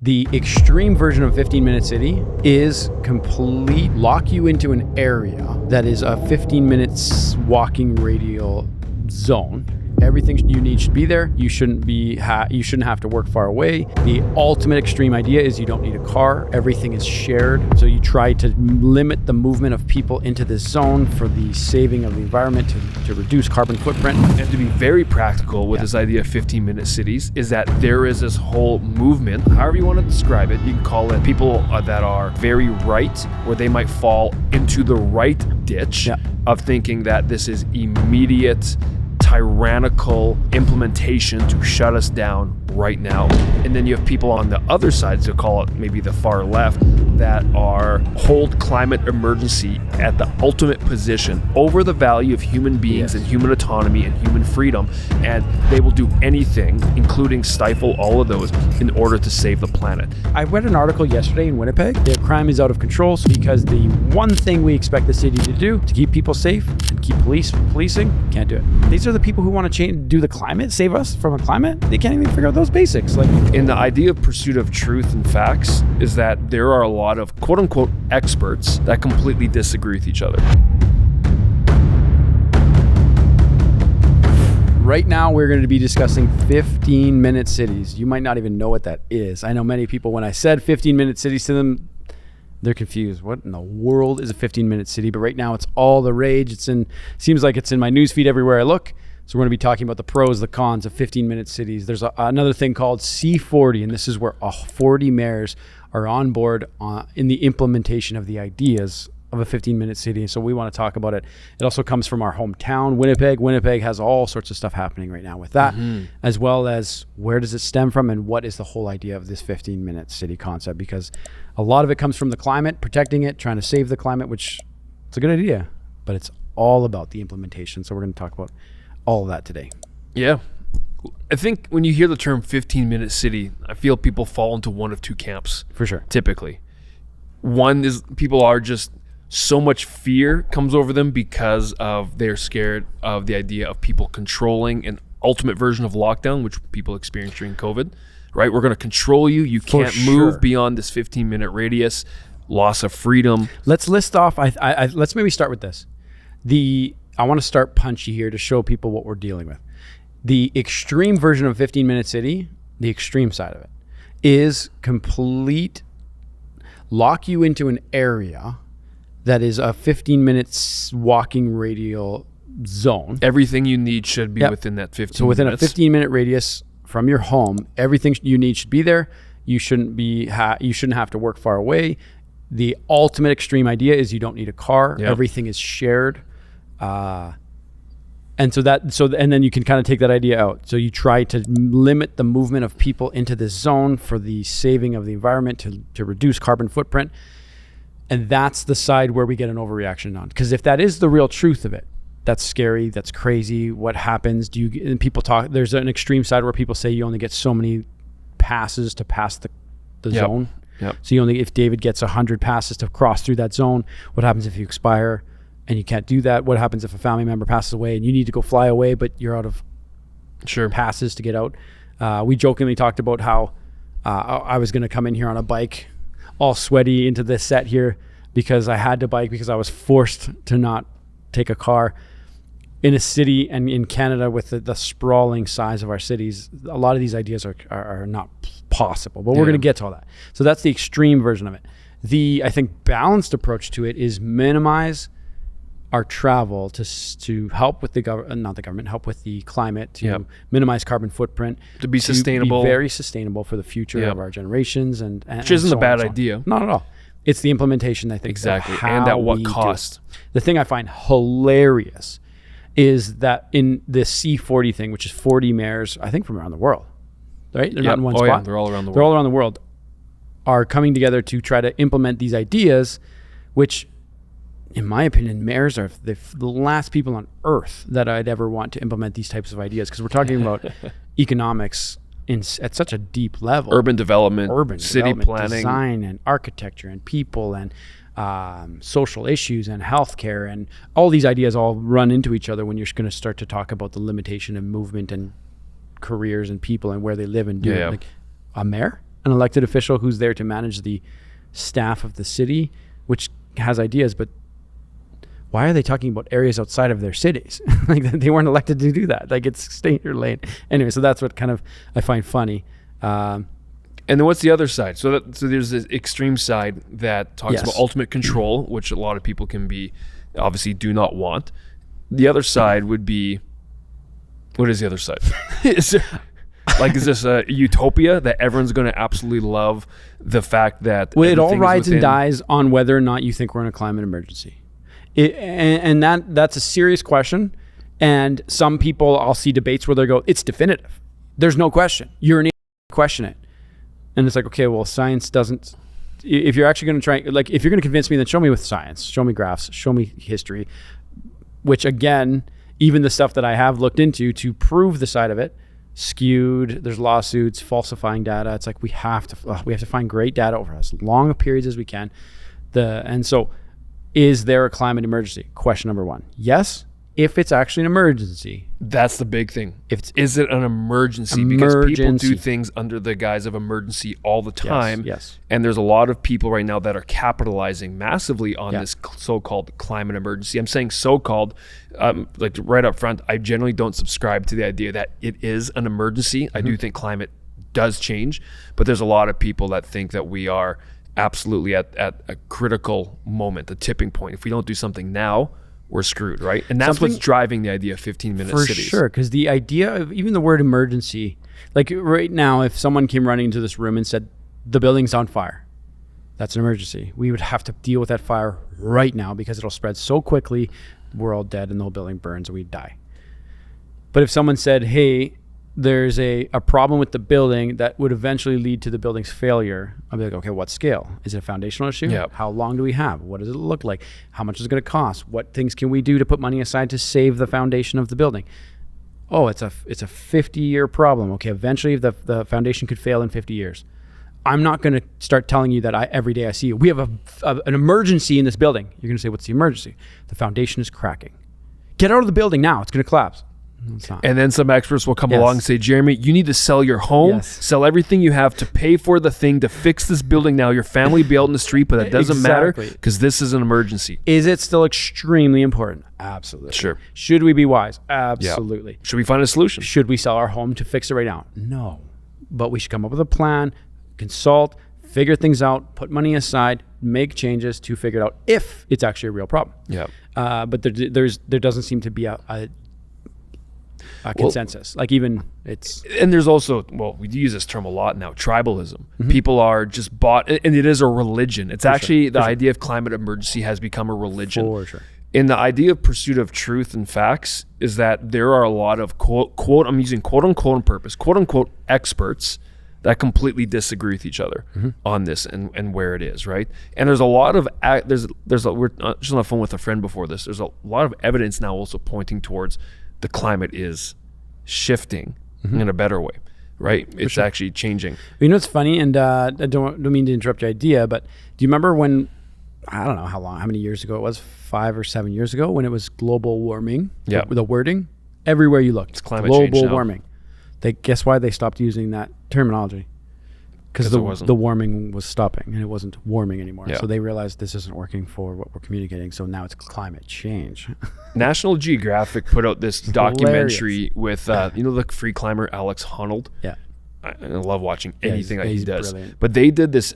The extreme version of 15-minute city is lock you into an area that is a 15 minutes walking radial zone. Everything you need should be there. You shouldn't have to work far away. The ultimate extreme idea is you don't need a car. Everything is shared. So you try to limit the movement of people into this zone for the saving of the environment, to reduce carbon footprint. And to be very practical with this idea of 15-minute cities is that there is this whole movement, however you want to describe it. You can call it people that are very right, where they might fall into the right ditch of thinking that this is immediate, tyrannical implementation to shut us down right now. And then you have people on the other side, to call it maybe the far left, that hold climate emergency at the ultimate position over the value of human beings and human autonomy and human freedom. And they will do anything, including stifle all of those, in order to save the planet. I read an article yesterday in Winnipeg. The crime is out of control because the one thing we expect the city to do to keep people safe and keep policing, can't do it. These are the people who want to do the climate, save us from a climate. They can't even figure out those basics. In the idea of pursuit of truth and facts is that there are a lot of quote unquote experts that completely disagree with each other. Right now, we're going to be discussing 15-minute cities. You might not even know what that is. I know many people, when I said 15-minute cities to them, they're confused. What in the world is a 15-minute city? But right now, it's all the rage. Seems like it's in my newsfeed everywhere I look. So we're going to be talking about the pros, the cons of 15-minute cities. There's another thing called C40, and this is where 40 mayors are on board in the implementation of the ideas of a 15-minute city. So we want to talk about it. It also comes from our hometown, Winnipeg. Winnipeg has all sorts of stuff happening right now with that, as well as where does it stem from and what is the whole idea of this 15-minute city concept? Because a lot of it comes from the climate, protecting it, trying to save the climate, which it's a good idea, but it's all about the implementation. So we're going to talk about all of that today. Yeah. I think when you hear the term 15-minute city, I feel people fall into one of two camps. For sure. Typically. One is people are just so much fear comes over them because of they're scared of the idea of people controlling an ultimate version of lockdown, which people experienced during COVID, right? We're going to control you. You can't move beyond this 15-minute radius, loss of freedom. Let's list off, let's maybe start with this. I want to start punchy here to show people what we're dealing with. The extreme version of 15-minute city, the extreme side of it, is lock you into an area that is a 15 minutes walking radial zone. Everything you need should be within that 15 minutes. So within a 15-minute radius from your home, everything you need should be there. You shouldn't have to work far away. The ultimate extreme idea is you don't need a car. Everything is shared. And then you can kind of take that idea out. So you try to limit the movement of people into this zone for the saving of the environment, to reduce carbon footprint. And that's the side where we get an overreaction on. Because if that is the real truth of it, that's scary, that's crazy. What happens? There's an extreme side where people say you only get so many passes to pass the zone. So if David gets 100 passes to cross through that zone, what happens if you expire and you can't do that? What happens if a family member passes away and you need to go fly away, but you're out of passes to get out? We jokingly talked about how I was going to come in here on a bike all sweaty into this set here because I had to bike because I was forced to not take a car. In a city and in Canada with the sprawling size of our cities, a lot of these ideas are not possible, but we're going to get to all that. So that's the extreme version of it. The, I think, balanced approach to it is minimize our travel to help with help with the climate, to minimize carbon footprint, to be sustainable, be very sustainable for the future of our generations, and which isn't a bad idea. Not at all. It's the implementation, I think. Exactly. And at what cost? The thing I find hilarious is that in this C40 thing, which is 40 mayors, I think from around the world, right? They're not in one spot. Yeah, they're all around the world. They're all around the world, are coming together to try to implement these ideas, which, in my opinion, mayors are the last people on earth that I'd ever want to implement these types of ideas, because we're talking about economics at such a deep level. Urban development, city planning, design and architecture and people and social issues and healthcare, and all these ideas all run into each other when you're going to start to talk about the limitation of movement and careers and people and where they live and do it. Like a mayor an elected official who's there to manage the staff of the city, which has ideas, but why are they talking about areas outside of their cities? Like, they weren't elected to do that. Like, it's stay in your lane. Anyway, so that's what kind of I find funny. And then what's the other side? So there's this extreme side that talks about ultimate control, which a lot of people can be obviously do not want. The other side would be, what is the other side? Is this a utopia that everyone's going to absolutely love the fact that it all rides and dies on whether or not you think we're in a climate emergency. That's a serious question. And some people, I'll see debates where they go, it's definitive. There's no question. You're an idiot, question it. And it's like, okay, well, science doesn't, if you're actually going to try, like, if you're going to convince me, then show me with science, show me graphs, show me history, which again, even the stuff that I have looked into to prove the side of it, skewed, there's lawsuits, falsifying data. It's like, we have to find great data over as long periods as we can. And so, is there a climate emergency? Question number one. Yes, if it's actually an emergency. That's the big thing. Is it an emergency? Because people do things under the guise of emergency all the time. Yes. And there's a lot of people right now that are capitalizing massively on this so-called climate emergency. I'm saying so-called, like right up front, I generally don't subscribe to the idea that it is an emergency. Mm-hmm. I do think climate does change, but there's a lot of people that think that we are absolutely at a critical moment, a tipping point. If we don't do something now, we're screwed, right? And that's what's driving the idea of 15-minute cities. For sure, because the idea of even the word emergency, like right now, if someone came running into this room and said, the building's on fire, that's an emergency. We would have to deal with that fire right now because it'll spread so quickly, we're all dead and the whole building burns and we die. But if someone said, hey, there's a problem with the building that would eventually lead to the building's failure, I'll be like, okay, what scale? Is it a foundational issue? Yep. How long do we have? What does it look like? How much is it going to cost? What things can we do to put money aside to save the foundation of the building? Oh, it's a 50-year problem. Okay, eventually the foundation could fail in 50 years. I'm not going to start telling you that every day I see you, we have an emergency in this building. You're going to say, what's the emergency? The foundation is cracking. Get out of the building now. It's going to collapse. And then some experts will come along and say, Jeremy, you need to sell your home, sell everything you have to pay for the thing to fix this building now. Your family be out in the street, but that doesn't matter because this is an emergency. Is it still extremely important? Absolutely. Sure. Should we be wise? Absolutely. Yeah. Should we find a solution? Should we sell our home to fix it right now? No. But we should come up with a plan, consult, figure things out, put money aside, make changes to figure it out if it's actually a real problem. Yeah. But there doesn't seem to be a consensus. Like even it's... And there's also, we use this term a lot now, tribalism. Mm-hmm. People are just bought, and it is a religion. It's actually the idea of climate emergency has become a religion. For sure. And the idea of pursuit of truth and facts is that there are a lot of quote, I'm using quote unquote on purpose, quote unquote experts that completely disagree with each other on this and where it is, right? And there's a lot of, we're just on the phone with a friend before this, there's a lot of evidence now also pointing towards the climate is shifting in a better way, right? It's actually changing. You know what's funny, and I don't mean to interrupt your idea, but do you remember when, I don't know how many years ago it was, 5 or 7 years ago, when it was global warming? Yeah. The wording, everywhere you looked, it's climate change now. Global warming. Guess why they stopped using that terminology? Because the warming was stopping and it wasn't warming anymore. Yeah. So they realized this isn't working for what we're communicating. So now it's climate change. National Geographic put out this documentary with, the free climber Alex Honnold. Yeah. I love watching anything that he does. Brilliant. But they did this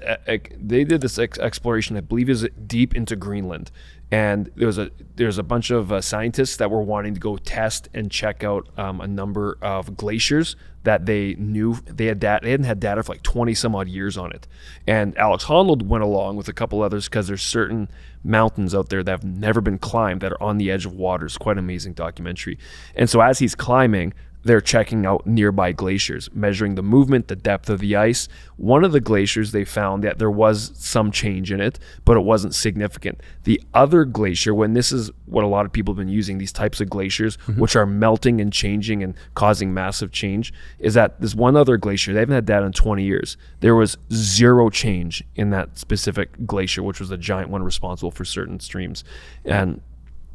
exploration, I believe, is deep into Greenland. And there's a bunch of scientists that were wanting to go test and check out a number of glaciers that they knew they hadn't had data for like 20 some odd years on it. And Alex Honnold went along with a couple others because there's certain mountains out there that have never been climbed that are on the edge of water. It's quite an amazing documentary. And so as he's climbing, they're checking out nearby glaciers, measuring the movement, the depth of the ice. One of the glaciers, they found that there was some change in it, but it wasn't significant. The other glacier, when this is what a lot of people have been using, these types of glaciers, which are melting and changing and causing massive change, is that there's one other glacier. They haven't had data in 20 years. There was zero change in that specific glacier, which was the giant one responsible for certain streams. And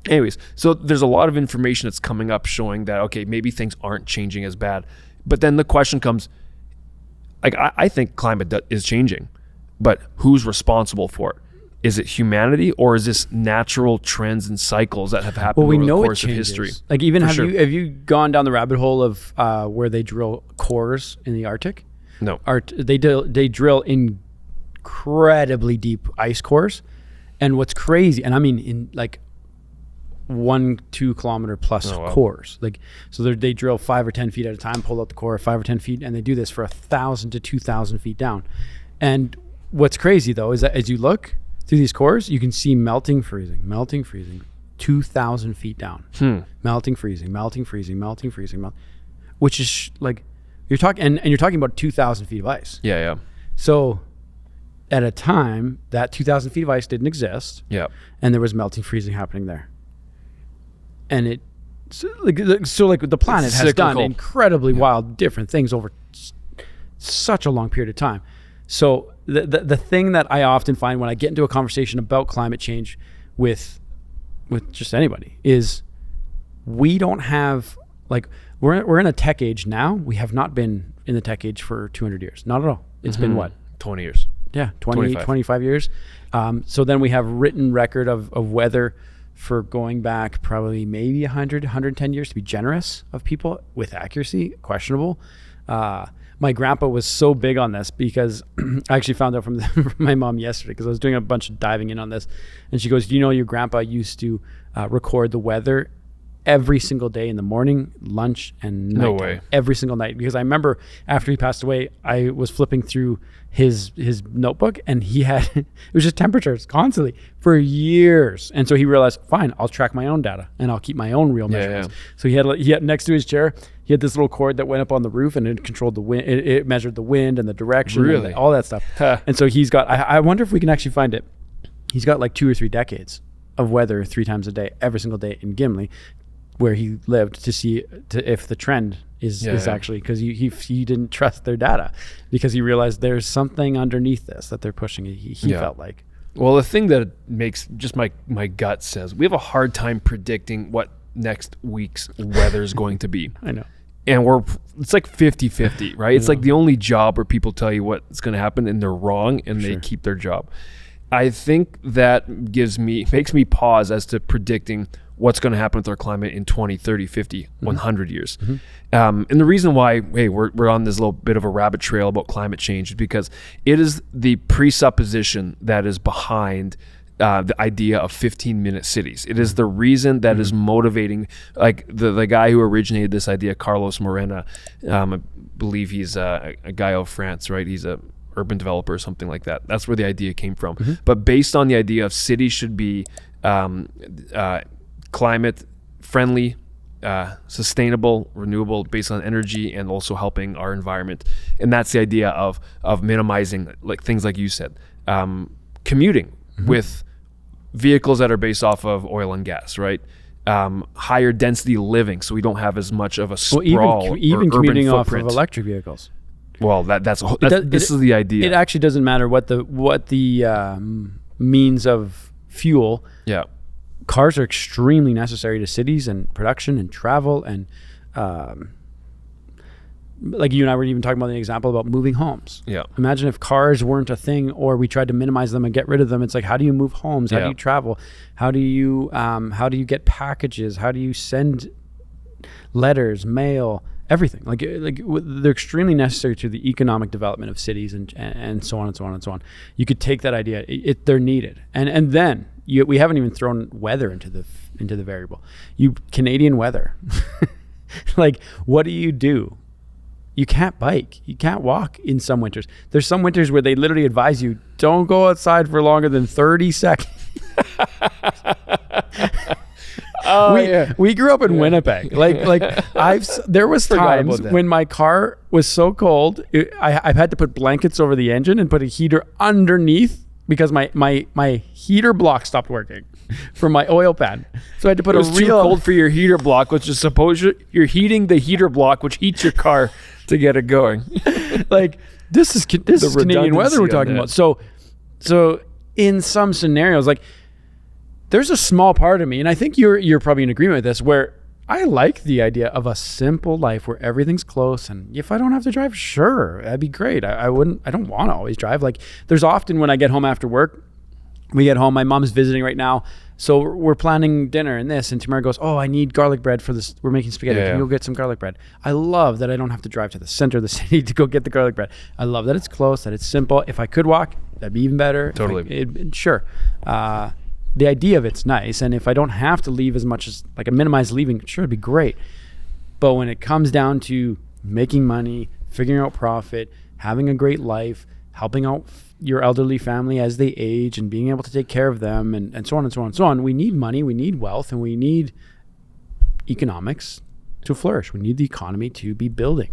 anyways, so there's a lot of information that's coming up showing that, okay, maybe things aren't changing as bad. But then the question comes, like I think climate is changing, but who's responsible for it? Is it humanity, or is this natural trends and cycles that have happened over the course of history? Like even have you gone down the rabbit hole of where they drill cores in the Arctic? No. They drill incredibly deep ice cores, and what's crazy, and I mean in like 1-2 kilometer plus cores, like so they drill 5 or 10 feet at a time, pull out the core 5 or 10 feet, and they do this for 1,000 to 2,000 feet down. And what's crazy though is that as you look through these cores, you can see melting, freezing, 2,000 feet down, melting, freezing, which is like you're talking, and you're talking about 2,000 feet of ice. Yeah. So at a time that 2,000 feet of ice didn't exist, and there was melting, freezing happening there, and so the planet has done incredibly wild, different things over such a long period of time. So the thing that I often find when I get into a conversation about climate change with just anybody is we don't have, like, we're in a tech age now. We have not been in the tech age for 200 years. Not at all. It's been what? 20 years. Yeah, 25 years. So then we have written record of weather for going back probably maybe 100, 110 years, to be generous of people, with accuracy, questionable. My grandpa was so big on this because I actually found out from my mom yesterday, because I was doing a bunch of diving in on this, and she goes, "Do you know your grandpa used to record the weather every single day in the morning, lunch, and night? No way. Every single night." Because I remember after he passed away, I was flipping through his notebook, and he had it was just temperatures constantly for years. And so he realized, fine, I'll track my own data and I'll keep my own real measurements. So he had next to his chair, he had this little cord that went up on the roof, and it controlled the wind. It measured the wind and the direction, and all that stuff. And so he's got, I wonder if we can actually find it. He's got like 2 or 3 decades of weather 3 times a day, every single day in Gimli, where he lived, to see if the trend is actually, because he didn't trust their data, because he realized there's something underneath this that they're pushing. He felt like. Well, the thing that makes just my gut says we have a hard time predicting what next week's weather is going to be. I know. And it's like 50-50, right? It's like the only job where people tell you what's going to happen and they're wrong, and they keep their job. I think that makes me pause as to predicting what's going to happen with our climate in 20, 30, 50, 100 years. And the reason why, we're on this little bit of a rabbit trail about climate change is because it is the presupposition that is behind the idea of 15-minute cities. It is the reason that is motivating, like the guy who originated this idea, Carlos Morena. I believe he's a guy of France, right? He's a urban developer or something like that. That's where the idea came from. But based on the idea of cities should be climate friendly, sustainable, renewable, based on energy, and also helping our environment. And that's the idea of minimizing, like things like you said, commuting with vehicles that are based off of oil and gas, right? Higher density living, so we don't have as much of a sprawl, even or commuting urban off footprint. of electric vehicles. Well, this is the idea. It actually doesn't matter what the means of fuel. Yeah. Cars are extremely necessary to cities and production and travel, and like you and I were even talking about the example about moving homes. Yeah. Imagine if cars weren't a thing, or we tried to minimize them and get rid of them. It's like, how do you move homes? How do you travel? How do you get packages? How do you send letters, mail, everything? Like they're extremely necessary to the economic development of cities and so on and so on and so on. You could take that idea. They're needed, and then we haven't even thrown weather into the variable. Canadian weather, like what do? You can't bike. You can't walk in some winters. There's some winters where they literally advise you, don't go outside for longer than 30 seconds. We grew up in Winnipeg. There was times when my car was so cold, I've had to put blankets over the engine and put a heater underneath, because my heater block stopped working for my oil pan. So I had to put it was too cold for your heater block, which is suppose you're heating the heater block, which heats your car to get it going. Like this is Canadian weather we're talking about. So in some scenarios, like there's a small part of me, and I think you're probably in agreement with this, where I like the idea of a simple life where everything's close, and if I don't have to drive, sure, that'd be great. I don't want to always drive. Like, there's often when I get home after work, we get home, my mom's visiting right now, so we're planning dinner and this, and Tamara goes, oh, I need garlic bread for this. We're making spaghetti. Can you go get some garlic bread? I love that I don't have to drive to the center of the city to go get the garlic bread. I love that it's close, that it's simple. If I could walk, that'd be even better. Totally. Sure. The idea of it's nice, and if I don't have to leave as much as, like, a minimized leaving, sure, it'd be great. But when it comes down to making money, figuring out profit, having a great life, helping out your elderly family as they age and being able to take care of them, and so on and so on and so on, we need money, we need wealth, and we need economics to flourish. We need the economy to be building.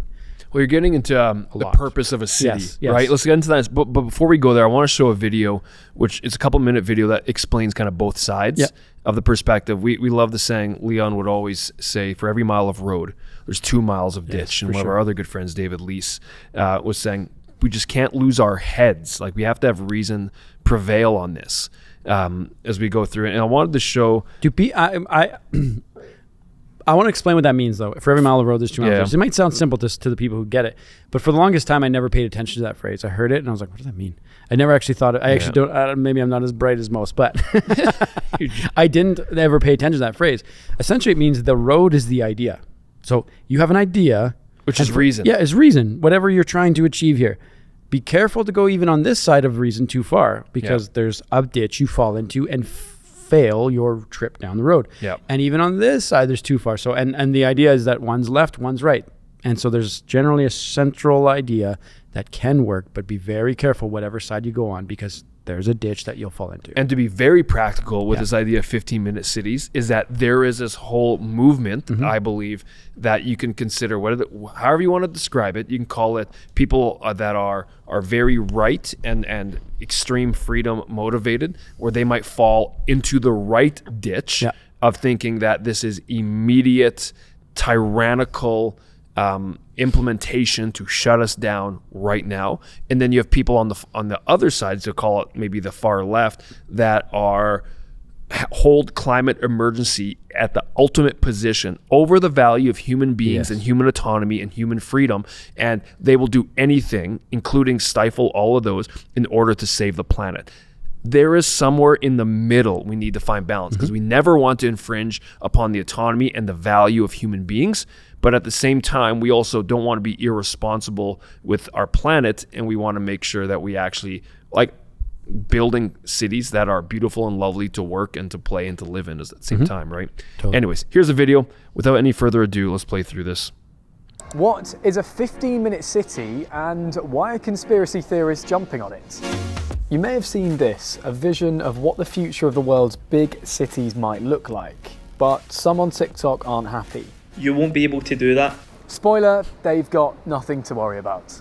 Well, you're getting into the purpose of a city, yes. right? Let's get into that. But before we go there, I want to show a video, which is a couple-minute video that explains kind of both sides of the perspective. We love the saying Leon would always say, for every mile of road, there's 2 miles of ditch. And one of our other good friends, David Leese, was saying, we just can't lose our heads. Like, we have to have reason prevail on this as we go through it. And I wanted to show... I want to explain what that means, though. For every mile of road, there's 2 miles. It might sound simple to the people who get it, but for the longest time, I never paid attention to that phrase. I heard it, and I was like, what does that mean? I never actually thought it. I actually don't. Maybe I'm not as bright as most, but I didn't ever pay attention to that phrase. Essentially, it means the road is the idea. So you have an idea. Which is reason. Yeah, is reason. Whatever you're trying to achieve here. Be careful to go even on this side of reason too far, because there's a ditch you fall into and fail your trip down the road. And even on this side, there's too far. So, and the idea is that one's left, one's right. And so there's generally a central idea that can work, but be very careful whatever side you go on, because there's a ditch that you'll fall into. And to be very practical with this idea of 15-minute cities is that there is this whole movement, I believe, that you can consider, however you want to describe it. You can call it people that are very right and extreme freedom motivated, or they might fall into the right ditch of thinking that this is immediate, tyrannical implementation to shut us down right now. And then you have people on the other side, to call it maybe the far left, that hold climate emergency at the ultimate position over the value of human beings and human autonomy and human freedom. And they will do anything, including stifle all of those, in order to save the planet. There is somewhere in the middle we need to find balance, because we never want to infringe upon the autonomy and the value of human beings. But at the same time, we also don't want to be irresponsible with our planet, and we want to make sure that we actually like building cities that are beautiful and lovely to work and to play and to live in at the same time, right? Totally. Anyways, here's a video. Without any further ado, let's play through this. What is a 15-minute city, and why are conspiracy theorists jumping on it? You may have seen this, a vision of what the future of the world's big cities might look like, but some on TikTok aren't happy. You won't be able to do that. Spoiler, they've got nothing to worry about.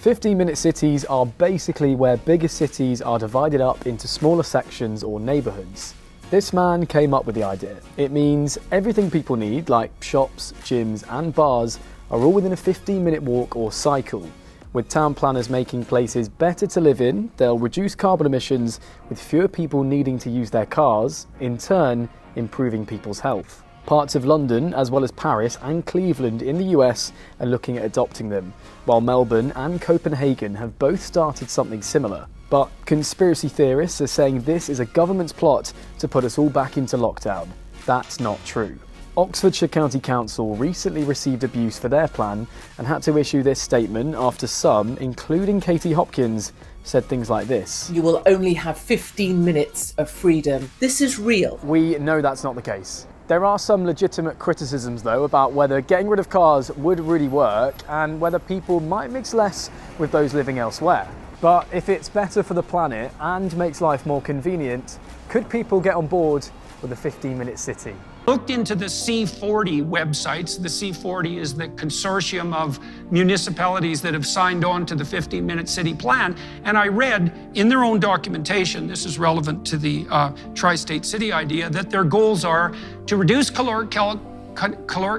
15-minute cities are basically where bigger cities are divided up into smaller sections or neighbourhoods. This man came up with the idea. It means everything people need, like shops, gyms and bars, are all within a 15-minute walk or cycle. With town planners making places better to live in, they'll reduce carbon emissions with fewer people needing to use their cars, in turn improving people's health. Parts of London, as well as Paris and Cleveland in the US, are looking at adopting them, while Melbourne and Copenhagen have both started something similar. But conspiracy theorists are saying this is a government's plot to put us all back into lockdown. That's not true. Oxfordshire County Council recently received abuse for their plan and had to issue this statement after some, including Katie Hopkins, said things like this. You will only have 15 minutes of freedom. This is real. We know that's not the case. There are some legitimate criticisms, though, about whether getting rid of cars would really work and whether people might mix less with those living elsewhere. But if it's better for the planet and makes life more convenient, could people get on board with a 15-minute city? Looked into the C40 websites. The C40 is the consortium of municipalities that have signed on to the 15-minute city plan. And I read in their own documentation, this is relevant to the tri-state city idea, that their goals are to reduce caloric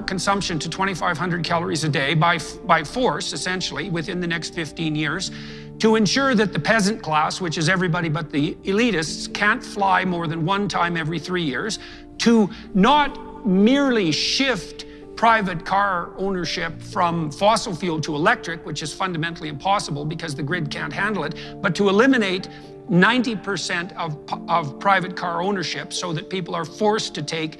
consumption to 2,500 calories a day by force, essentially, within the next 15 years, to ensure that the peasant class, which is everybody but the elitists, can't fly more than one time every 3 years, to not merely shift private car ownership from fossil fuel to electric, which is fundamentally impossible because the grid can't handle it, but to eliminate 90% of private car ownership so that people are forced to take,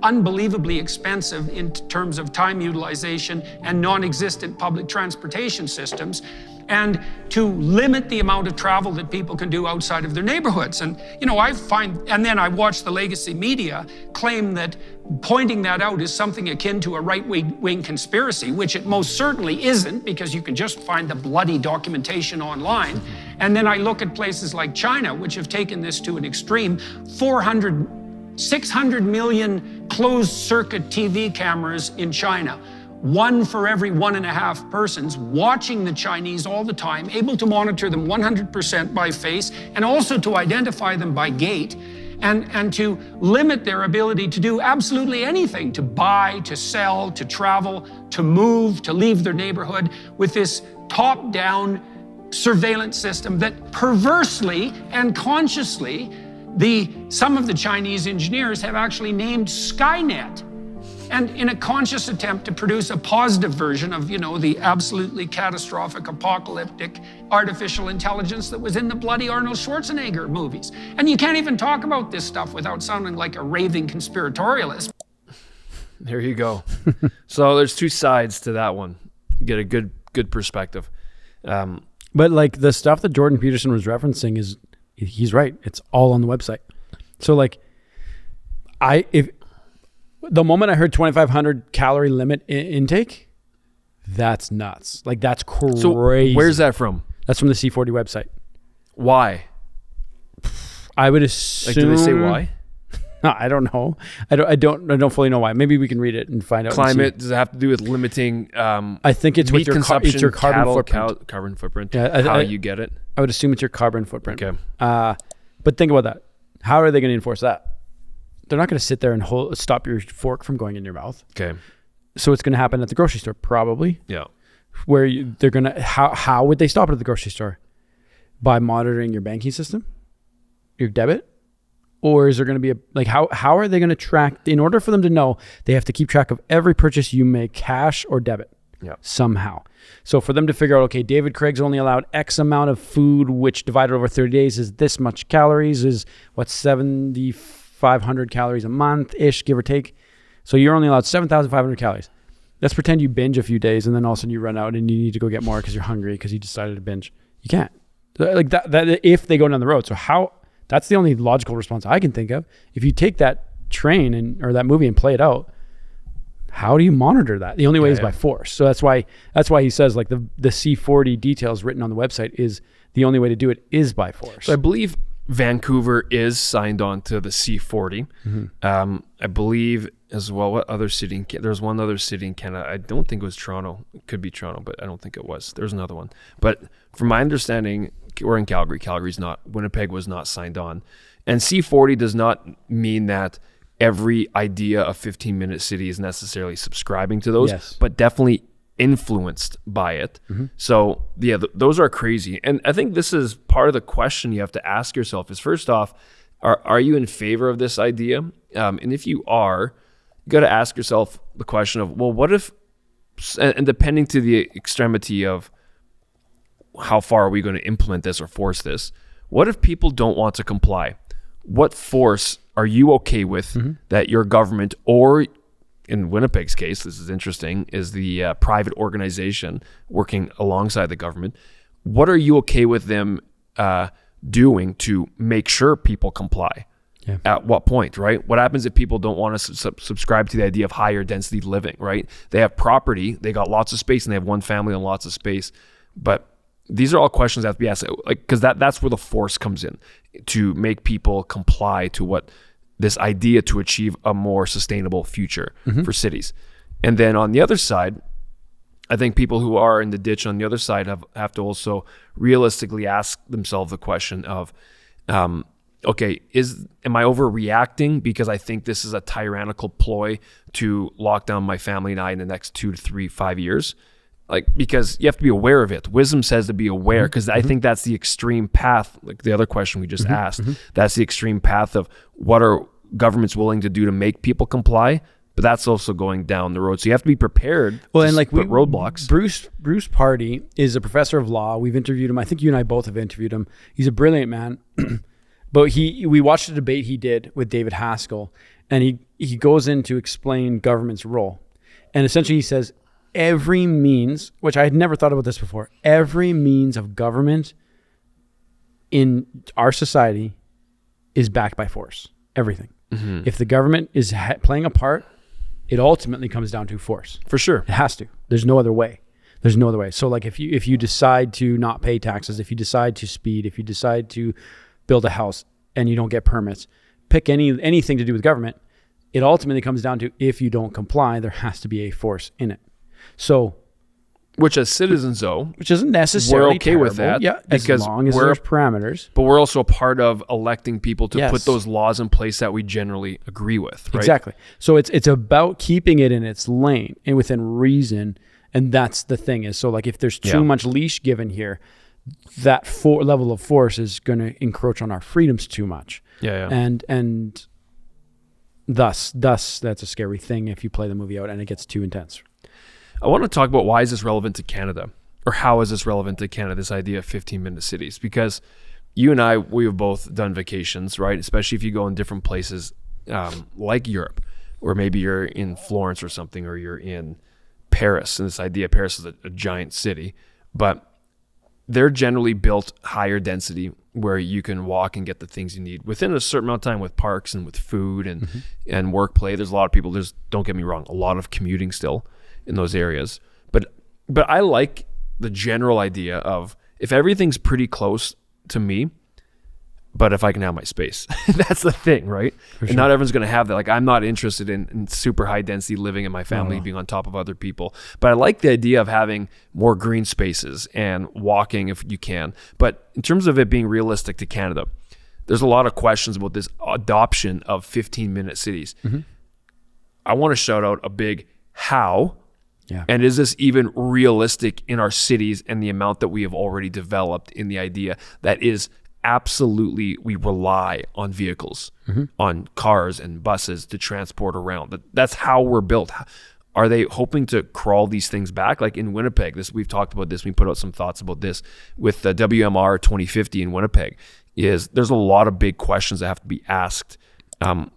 unbelievably expensive in terms of time utilization and non-existent public transportation systems, and to limit the amount of travel that people can do outside of their neighborhoods. And, and then I watch the legacy media claim that pointing that out is something akin to a right-wing conspiracy, which it most certainly isn't, because you can just find the bloody documentation online. And then I look at places like China, which have taken this to an extreme. 600 million closed-circuit TV cameras in China. 1 for every 1.5 persons watching the Chinese all the time, able to monitor them 100% by face, and also to identify them by gait, and to limit their ability to do absolutely anything, to buy, to sell, to travel, to move, to leave their neighborhood, with this top-down surveillance system that perversely and consciously some of the Chinese engineers have actually named Skynet. And in a conscious attempt to produce a positive version of, the absolutely catastrophic, apocalyptic artificial intelligence that was in the bloody Arnold Schwarzenegger movies. And you can't even talk about this stuff without sounding like a raving conspiratorialist. There you go. So there's two sides to that one. You get a good perspective. But like the stuff that Jordan Peterson was referencing he's right. It's all on the website. So like the moment I heard 2,500 calorie limit intake, that's nuts. Like that's crazy. So where's that from? That's from the C40 website. Why? I would assume. Like, do they say why? No, I don't know. I don't fully know why. Maybe we can read it and find out. Climate, does it have to do with limiting? I think it's with your carbon footprint. Carbon footprint. Yeah, how you get it. I would assume it's your carbon footprint. Okay. But think about that. How are they going to enforce that? They're not going to sit there and stop your fork from going in your mouth. Okay. So it's going to happen at the grocery store, probably. Yeah. Where they're going to, how would they stop it at the grocery store? By monitoring your banking system, your debit? Or is there going to be how are they going to track, in order for them to know, they have to keep track of every purchase you make, cash or debit. Yeah. Somehow. So for them to figure out, okay, David Craig's only allowed X amount of food, which divided over 30 days is this much calories, is 7,500 calories a month-ish, give or take. So you're only allowed 7,500 calories. Let's pretend you binge a few days and then all of a sudden you run out and you need to go get more because you're hungry because you decided to binge. You can't. Like that if they go down the road. So that's the only logical response I can think of. If you take that train or that movie and play it out, how do you monitor that? The only way is by force. So that's why he says like the C40 details written on the website is the only way to do it is by force. So I believe Vancouver is signed on to the C40. Mm-hmm. I believe as well, what other city? There's one other city in Canada. I don't think it was Toronto. It could be Toronto, but I don't think it was. There's another one. But from my understanding, we're in Calgary. Calgary's not. Winnipeg was not signed on. And C40 does not mean that every idea of 15-minute city is necessarily subscribing to those, but definitely influenced by it. Mm-hmm. So yeah, those are crazy. And I think this is part of the question you have to ask yourself is, first off, are you in favor of this idea? And if you are, you got to ask yourself the question of, well, what if, and depending to the extremity of how far are we going to implement this or force this, what if people don't want to comply? What force are you okay with that your government, or in Winnipeg's case, this is interesting, is the private organization working alongside the government. What are you okay with them doing to make sure people comply? Yeah. At what point, right? What happens if people don't want to subscribe to the idea of higher density living, right? They have property, they got lots of space, and they have one family and lots of space. But these are all questions that have to be asked, like, because that's where the force comes in, to make people comply to what this idea to achieve a more sustainable future for cities. And then on the other side, I think people who are in the ditch on the other side have to also realistically ask themselves the question of, okay, am I overreacting because I think this is a tyrannical ploy to lock down my family and I in the next 2 to 3, 5 years? Like, because you have to be aware of it. Wisdom says to be aware, because I think that's the extreme path. Like the other question we just asked, that's the extreme path of what are government's willing to do to make people comply, but that's also going down the road. So you have to be prepared. Well, to and like put roadblocks. Bruce Party is a professor of law. We've interviewed him. I think you and I both have interviewed him. He's a brilliant man. But we watched a debate he did with David Haskell, and he goes in to explain government's role. And essentially he says every means, which I had never thought about this before, every means of government in our society is backed by force. Everything. Mm-hmm. If the government is playing a part, it ultimately comes down to force. For sure. It has to. There's no other way. So like if you decide to not pay taxes, if you decide to speed, if you decide to build a house and you don't get permits, pick anything to do with government, it ultimately comes down to if you don't comply, there has to be a force in it. So, which as citizens though, which isn't necessarily we're okay terrible. with that, yeah, as long as there's parameters. But we're also a part of electing people to Yes. put those laws in place that we generally agree with, right? Exactly. So it's about keeping it in its lane and within reason, and that's the thing is, so like if there's too much leash given here, that level of force is going to encroach on our freedoms too much. Yeah. And thus that's a scary thing if you play the movie out and it gets too intense. I want to talk about why is this relevant to Canada, or how is this relevant to Canada, this idea of 15-minute cities? Because you and I, we have both done vacations, right? Especially if you go in different places like Europe, or maybe you're in Florence or something, or you're in Paris. And this idea, Paris is a giant city, but they're generally built higher density where you can walk and get the things you need within a certain amount of time, with parks and with food and work play. There's a lot of people, don't get me wrong, a lot of commuting still in those areas. But I like the general idea of if everything's pretty close to me, but if I can have my space, that's the thing, right? And not everyone's going to have that. Like, I'm not interested in super high density living in my family, being on top of other people. But I like the idea of having more green spaces and walking if you can. But in terms of it being realistic to Canada, there's a lot of questions about this adoption of 15-minute cities. Mm-hmm. I want to shout out a big how. Yeah. And is this even realistic in our cities and the amount that we have already developed in the idea that is absolutely, we rely on vehicles, on cars and buses to transport around. That's how we're built. Are they hoping to crawl these things back? Like in Winnipeg, we've talked about this. We put out some thoughts about this with the WMR 2050 in Winnipeg. There's a lot of big questions that have to be asked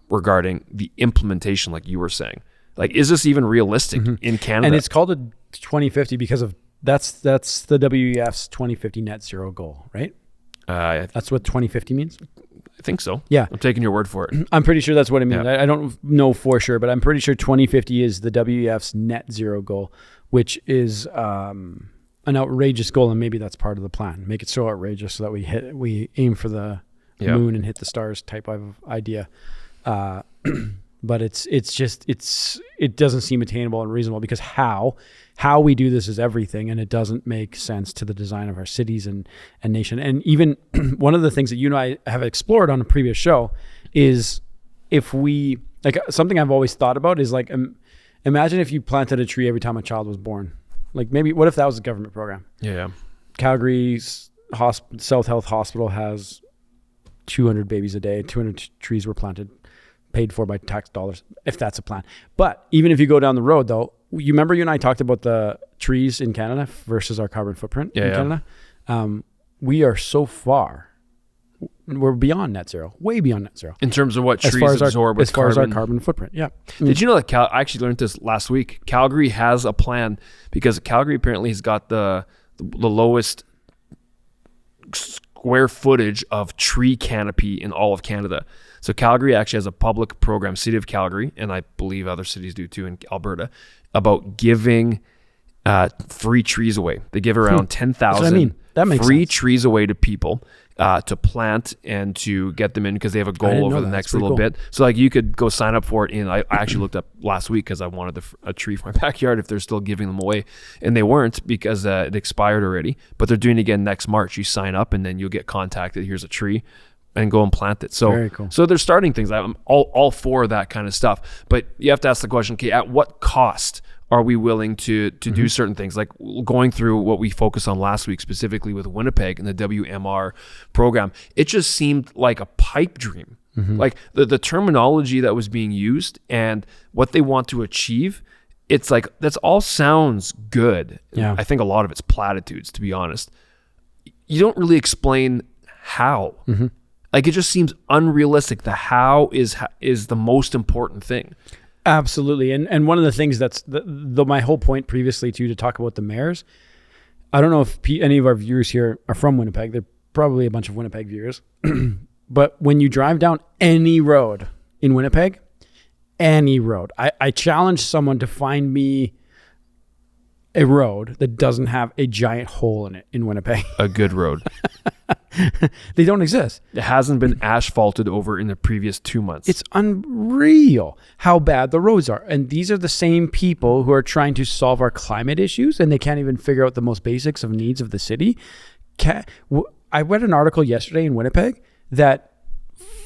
regarding the implementation, like you were saying. Like, is this even realistic in Canada? And it's called a 2050 because of that's the WEF's 2050 net zero goal, right? That's what 2050 means? I think so. Yeah. I'm taking your word for it. I'm pretty sure that's what it means. Yeah. I don't know for sure, but I'm pretty sure 2050 is the WEF's net zero goal, which is an outrageous goal, and maybe that's part of the plan. Make it so outrageous so that we aim for the moon and hit the stars type of idea. But it doesn't seem attainable and reasonable, because how we do this is everything, and it doesn't make sense to the design of our cities and nation. And even one of the things that you and I have explored on a previous show is if we, like, something I've always thought about is like, imagine if you planted a tree every time a child was born. Like, maybe what if that was a government program? Yeah. Calgary's South Health Hospital has 200 babies a day. 200 trees were planted, paid for by tax dollars, if that's a plan. But even if you go down the road, though, you remember you and I talked about the trees in Canada versus our carbon footprint in Canada? We are so far. We're beyond net zero, way beyond net zero. In terms of what trees absorb with carbon. As far as our carbon footprint, yeah. Did you know that I actually learned this last week. Calgary has a plan, because Calgary apparently has got the lowest square footage of tree canopy in all of Canada. So Calgary actually has a public program, City of Calgary, and I believe other cities do too in Alberta, about giving free trees away. They give around 10,000 free trees away to people to plant and to get them in, because they have a goal over the next little bit. So like, you could go sign up for it. And I actually looked up last week because I wanted a tree for my backyard, if they're still giving them away. And they weren't, because it expired already. But they're doing it again next March. You sign up and then you'll get contacted. Here's a tree. And go and plant it. So, very cool. So they're starting things. I'm all for that kind of stuff. But you have to ask the question, okay, at what cost are we willing to do certain things? Like going through what we focused on last week, specifically with Winnipeg and the WMR program, it just seemed like a pipe dream. Like the terminology that was being used and what they want to achieve, it's like, that's all sounds good. Yeah. I think a lot of it's platitudes, to be honest. You don't really explain how. Like, it just seems unrealistic. The how is the most important thing. Absolutely. And one of the things that's my whole point previously to talk about the mayors, I don't know if any of our viewers here are from Winnipeg. They're probably a bunch of Winnipeg viewers. But when you drive down any road in Winnipeg, any road, I challenge someone to find me a road that doesn't have a giant hole in it in Winnipeg. A good road. They don't exist. It hasn't been asphalted over in the previous 2 months. It's unreal how bad the roads are. And these are the same people who are trying to solve our climate issues, and they can't even figure out the most basics of needs of the city. I read an article yesterday in Winnipeg that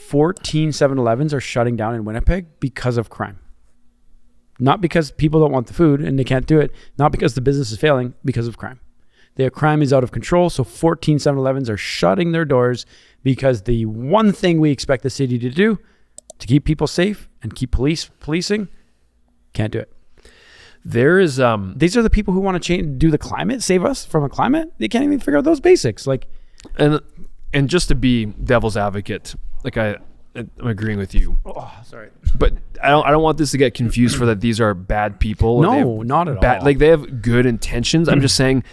14 7-Elevens are shutting down in Winnipeg because of crime. Not because people don't want the food and they can't do it. Not because the business is failing, because of crime. Their crime is out of control. So 14 7-Elevens are shutting their doors because the one thing we expect the city to do to keep people safe and keep policing can't do it. There is These are the people who want to do the climate, save us from a climate. They can't even figure out those basics. Like, and just to be devil's advocate, like I'm agreeing with you. oh, sorry. But I don't want this to get confused for that these are bad people. or they No, have not at bad, all. Like, they have good intentions. I'm just saying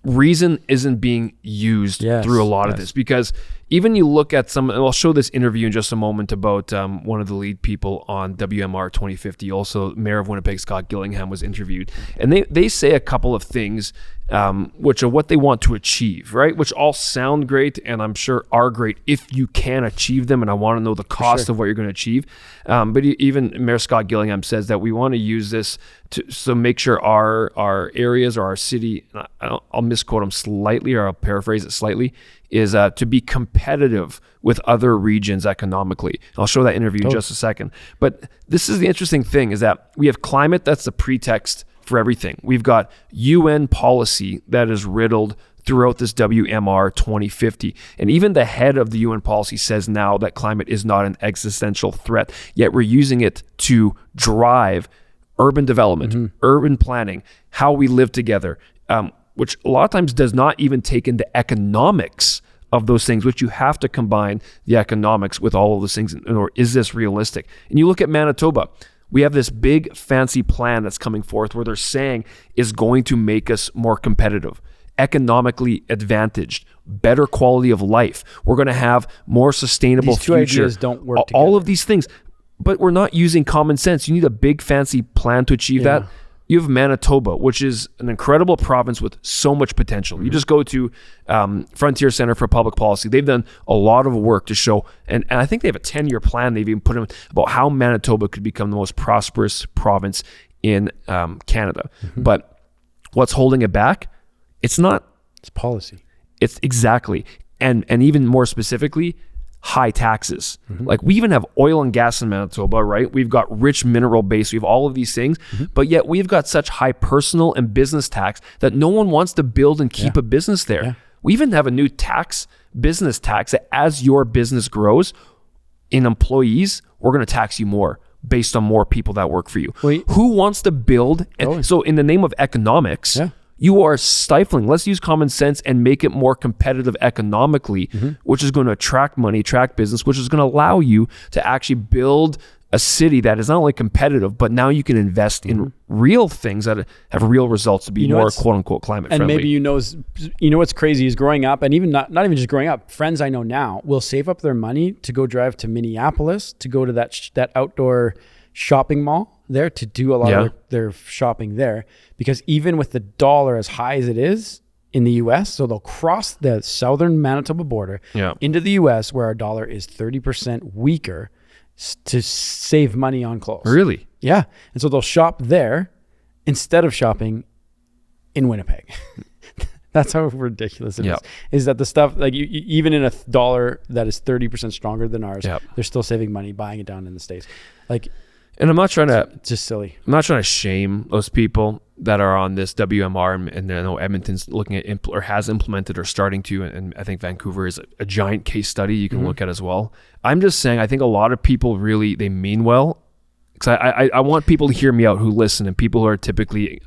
reason isn't being used through a lot of this, because even you look at some, and I'll show this interview in just a moment about one of the lead people on WMR 2050. Also, Mayor of Winnipeg, Scott Gillingham, was interviewed, and they say a couple of things which are what they want to achieve, right? Which all sound great, and I'm sure are great if you can achieve them. And I want to know the cost of what you're going to achieve. But even Mayor Scott Gillingham says that we want to use this to make sure our areas or our city, I'll misquote him slightly, or I'll paraphrase it slightly, is to be competitive with other regions economically. I'll show that interview in just a second. But this is the interesting thing, is that we have climate that's the pretext for everything. We've got UN policy that is riddled throughout this WMR 2050. And even the head of the UN policy says now that climate is not an existential threat, yet we're using it to drive urban development, urban planning, how we live together, which a lot of times does not even take into economics of those things, which you have to combine the economics with all of those things. Or is this realistic? And you look at Manitoba, we have this big fancy plan that's coming forth where they're saying is going to make us more competitive, economically advantaged, better quality of life. We're going to have more sustainable These two future. ideas don't work All together. of these things, but we're not using common sense. You need a big fancy plan to achieve that. You have Manitoba, which is an incredible province with so much potential. You just go to Frontier Center for Public Policy. They've done a lot of work to show, and I think they have a 10-year plan they've even put in about how Manitoba could become the most prosperous province in Canada. But what's holding it back? It's not. It's policy. It's exactly. And even more specifically, high taxes. Like, we even have oil and gas in Manitoba, right? We've got rich mineral base. We have all of these things, but yet we've got such high personal and business tax that no one wants to build and keep a business there. Yeah. We even have a new business tax that as your business grows in employees, we're going to tax you more based on more people that work for you. Wait. Who wants to build? And so in the name of economics, you are stifling. Let's use common sense and make it more competitive economically, which is going to attract money, attract business, which is going to allow you to actually build a city that is not only competitive, but now you can invest in real things that have real results to be more quote unquote climate and friendly. maybe you know what's crazy is growing up, and even not even just growing up, friends I know now will save up their money to go drive to Minneapolis to go to that outdoor shopping mall there to do a lot of their shopping there, because even with the dollar as high as it is in the US, so they'll cross the southern Manitoba border into the US where our dollar is 30% weaker to save money on clothes. Really? Yeah. And so they'll shop there instead of shopping in Winnipeg. That's how ridiculous it is. Is that the stuff, like even in a dollar that is 30% stronger than ours, they're still saving money buying it down in the States. Like, And I'm not trying to It's just silly. shame those people that are on this WMR, and I know Edmonton's looking at or has implemented or starting to, and I think Vancouver is a giant case study you can look at as well. I'm just saying, I think a lot of people really, they mean well, because I want people to hear me out who listen, and people who are typically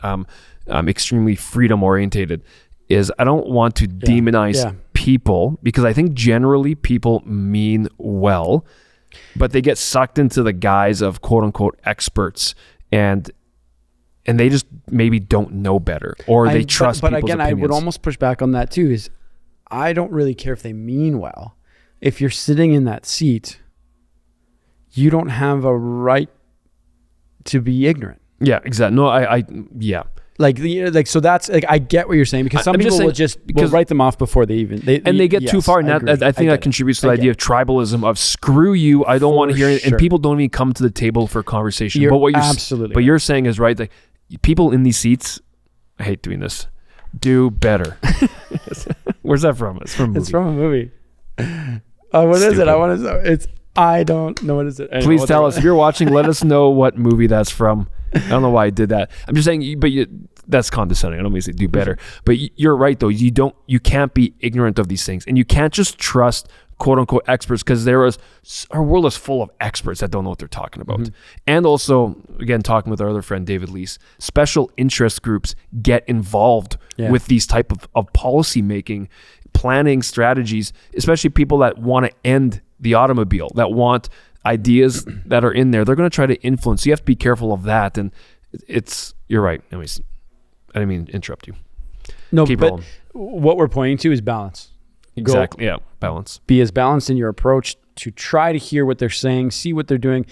extremely freedom orientated, is I don't want to demonize people, because I think generally people mean well, but they get sucked into the guise of quote unquote experts, and they just maybe don't know better, or they trust but people's again, opinions. I would almost push back on that too, is I don't really care if they mean well. If you're sitting in that seat, you don't have a right to be ignorant. Yeah, exactly. No, I So that's like, I get what you're saying, because some I'm just people saying, will because write them off before they even they get too far. And I think that contributes to the idea of tribalism, of screw you, I don't want to hear it, and people don't even come to the table for conversation. You're but what you're absolutely but you're saying is right. Like, people in these seats, I hate doing this, do better. Where's that from? It's from a movie. It's from a movie. What is it? I want to know. I don't know what is it. Anyway, Please tell us if you're watching. Let us know what movie that's from. I don't know why I did that. I'm just saying, that's condescending. I don't mean to say do better, but you're right though. You can't be ignorant of these things, and you can't just trust quote unquote experts, because our world is full of experts that don't know what they're talking about. And also, again, talking with our other friend David Leese, special interest groups get involved with these type of policy making, planning strategies, especially people that want to end the automobile, that want ideas that are in there. They're going to try to influence. You have to be careful of that. And you're right. Anyways, I didn't mean to interrupt you. No, Keep but rolling. what we're pointing to is balance. Exactly. Yeah. Balance. Be as balanced in your approach to try to hear what they're saying, see what they're doing.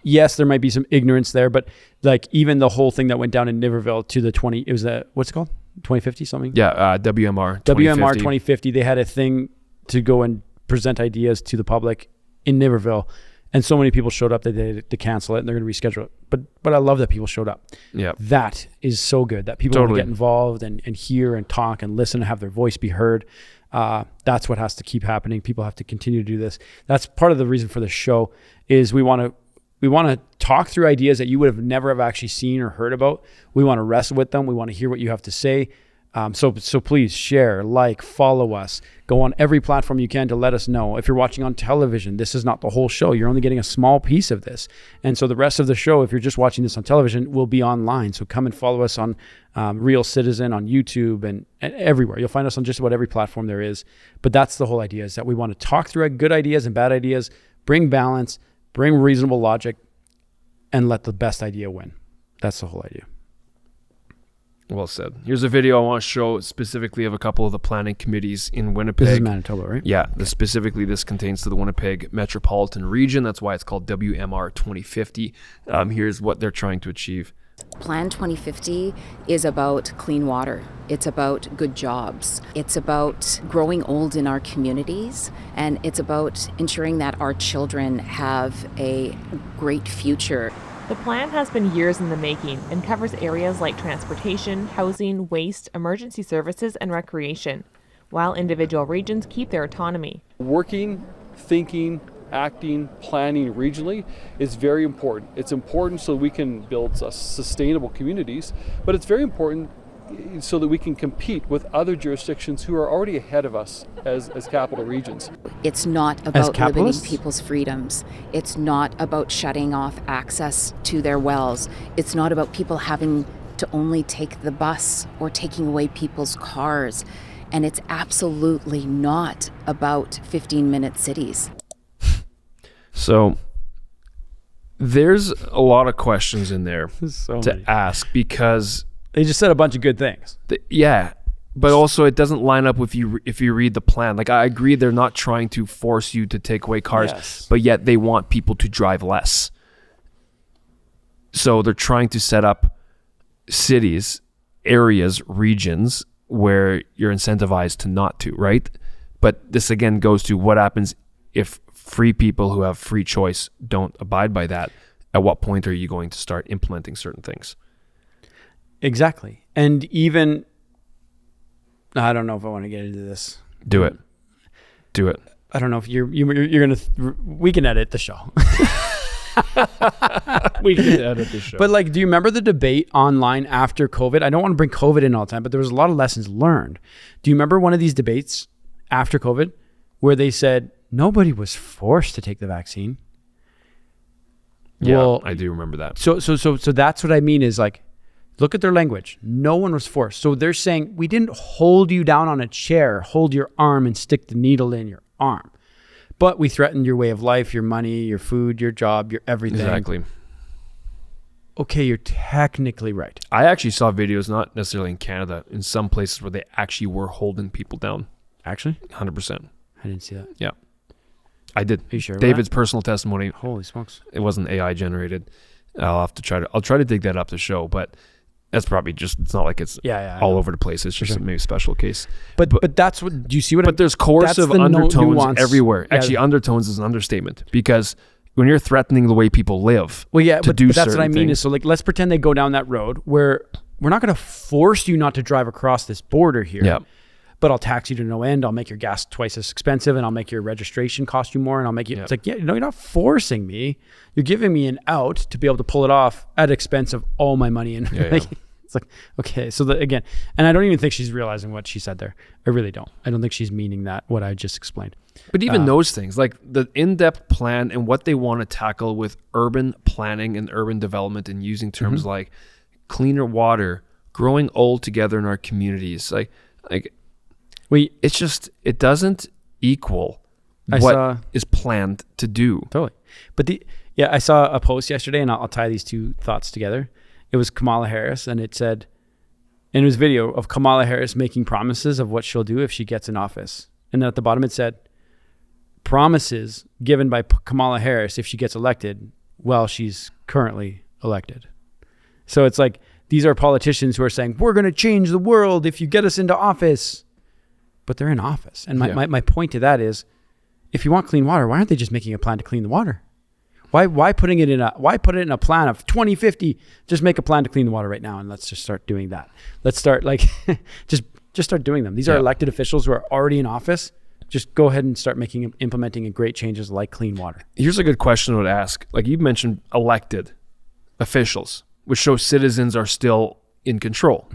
Yes, there might be some ignorance there, but like even the whole thing that went down in Niverville to it was what's it called? 2050 something? Yeah. WMR 2050. They had a thing to go and present ideas to the public in Niverville. And so many people showed up that they had to cancel it, and they're going to reschedule it. But I love that people showed up. Yeah. That is so good, that people want to get involved and hear and talk and listen and have their voice be heard. That's what has to keep happening. People have to continue to do this. That's part of the reason for the show, is we want to talk through ideas that you would have never actually seen or heard about. We want to wrestle with them. We want to hear what you have to say. So please share, follow us, go on every platform you can to let us know. If you're watching on television, this is not the whole show. You're only getting a small piece of this. And so the rest of the show, if you're just watching this on television, will be online. So come and follow us on Real Citizen, on YouTube, and everywhere. You'll find us on just about every platform there is. But that's the whole idea, is that we want to talk through good ideas and bad ideas, bring balance, bring reasonable logic, and let the best idea win. That's the whole idea. Well said. Here's a video I want to show specifically of a couple of the planning committees in Winnipeg. This is Manitoba, right? Yeah, specifically this contains to the Winnipeg metropolitan region. That's why it's called WMR 2050. Here's what they're trying to achieve. Plan 2050 is about clean water. It's about good jobs. It's about growing old in our communities. And it's about ensuring that our children have a great future. The plan has been years in the making and covers areas like transportation, housing, waste, emergency services, and recreation, while individual regions keep their autonomy. Working, thinking, acting, planning regionally is very important. It's important so we can build sustainable communities, but it's very important so that we can compete with other jurisdictions who are already ahead of us as capital regions. It's not about limiting people's freedoms. It's not about shutting off access to their wells. It's not about people having to only take the bus or taking away people's cars. And it's absolutely not about 15-minute cities. So there's a lot of questions in there to ask, because they just said a bunch of good things. But also it doesn't line up with if you read the plan. Like, I agree they're not trying to force you to take away cars, but yet they want people to drive less. So they're trying to set up cities, areas, regions where you're incentivized to not to, right? But this again goes to what happens if free people who have free choice don't abide by that. At what point are you going to start implementing certain things? Exactly. And even, I don't know if I want to get into this. Do it. I I don't know if you're going to, we can edit the show. We can edit the show. But like, do you remember the debate online after COVID? I don't want to bring COVID in all the time, but there was a lot of lessons learned. Do you remember one of these debates after COVID where they said nobody was forced to take the vaccine? Yeah, well, I do remember that. So that's what I mean is like, look at their language. No one was forced. So they're saying we didn't hold you down on a chair, hold your arm and stick the needle in your arm. But we threatened your way of life, your money, your food, your job, your everything. Exactly. Okay, you're technically right. I actually saw videos, not necessarily in Canada, in some places where they actually were holding people down. Actually? 100%. I didn't see that. Yeah. I did. Are you sure? David's personal testimony. Holy smokes. It wasn't AI generated. I'll try to dig that up to show, but that's probably just, it's not like it's all over the place. It's just maybe a special case. But that's what, do you see what But there's coercive undertones everywhere. Yeah. Actually, undertones is an understatement because when you're threatening the way people live, well, yeah, but that's what I mean things, is, so like, let's pretend they go down that road where we're not going to force you not to drive across this border here. Yeah. But I'll tax you to no end. I'll make your gas twice as expensive, and I'll make your registration cost you more, and I'll make you. It's like, you're not forcing me. You're giving me an out to be able to pull it off at expense of all my money. And it's like, okay, so again, and I don't even think she's realizing what she said there. I really don't. I don't think she's meaning that, what I just explained. But even those things, like the in-depth plan and what they want to tackle with urban planning and urban development, and using terms like cleaner water, growing old together in our communities, it doesn't equal what is planned to do. Totally. But I saw a post yesterday, and I'll tie these two thoughts together. It was Kamala Harris, and it said, and it was video of Kamala Harris making promises of what she'll do if she gets in office. And then at the bottom it said, promises given by Kamala Harris if she gets elected while she's currently elected. So it's like, these are politicians who are saying, we're going to change the world if you get us into office. But they're in office. And my point to that is, if you want clean water, why aren't they just making a plan to clean the water? Why put it in a plan of 2050? Just make a plan to clean the water right now, and let's just start doing that. Let's start just start doing them. These are elected officials who are already in office. Just go ahead and start implementing great changes like clean water. Here's a good question I would ask. Like you mentioned, elected officials, which shows citizens are still in control.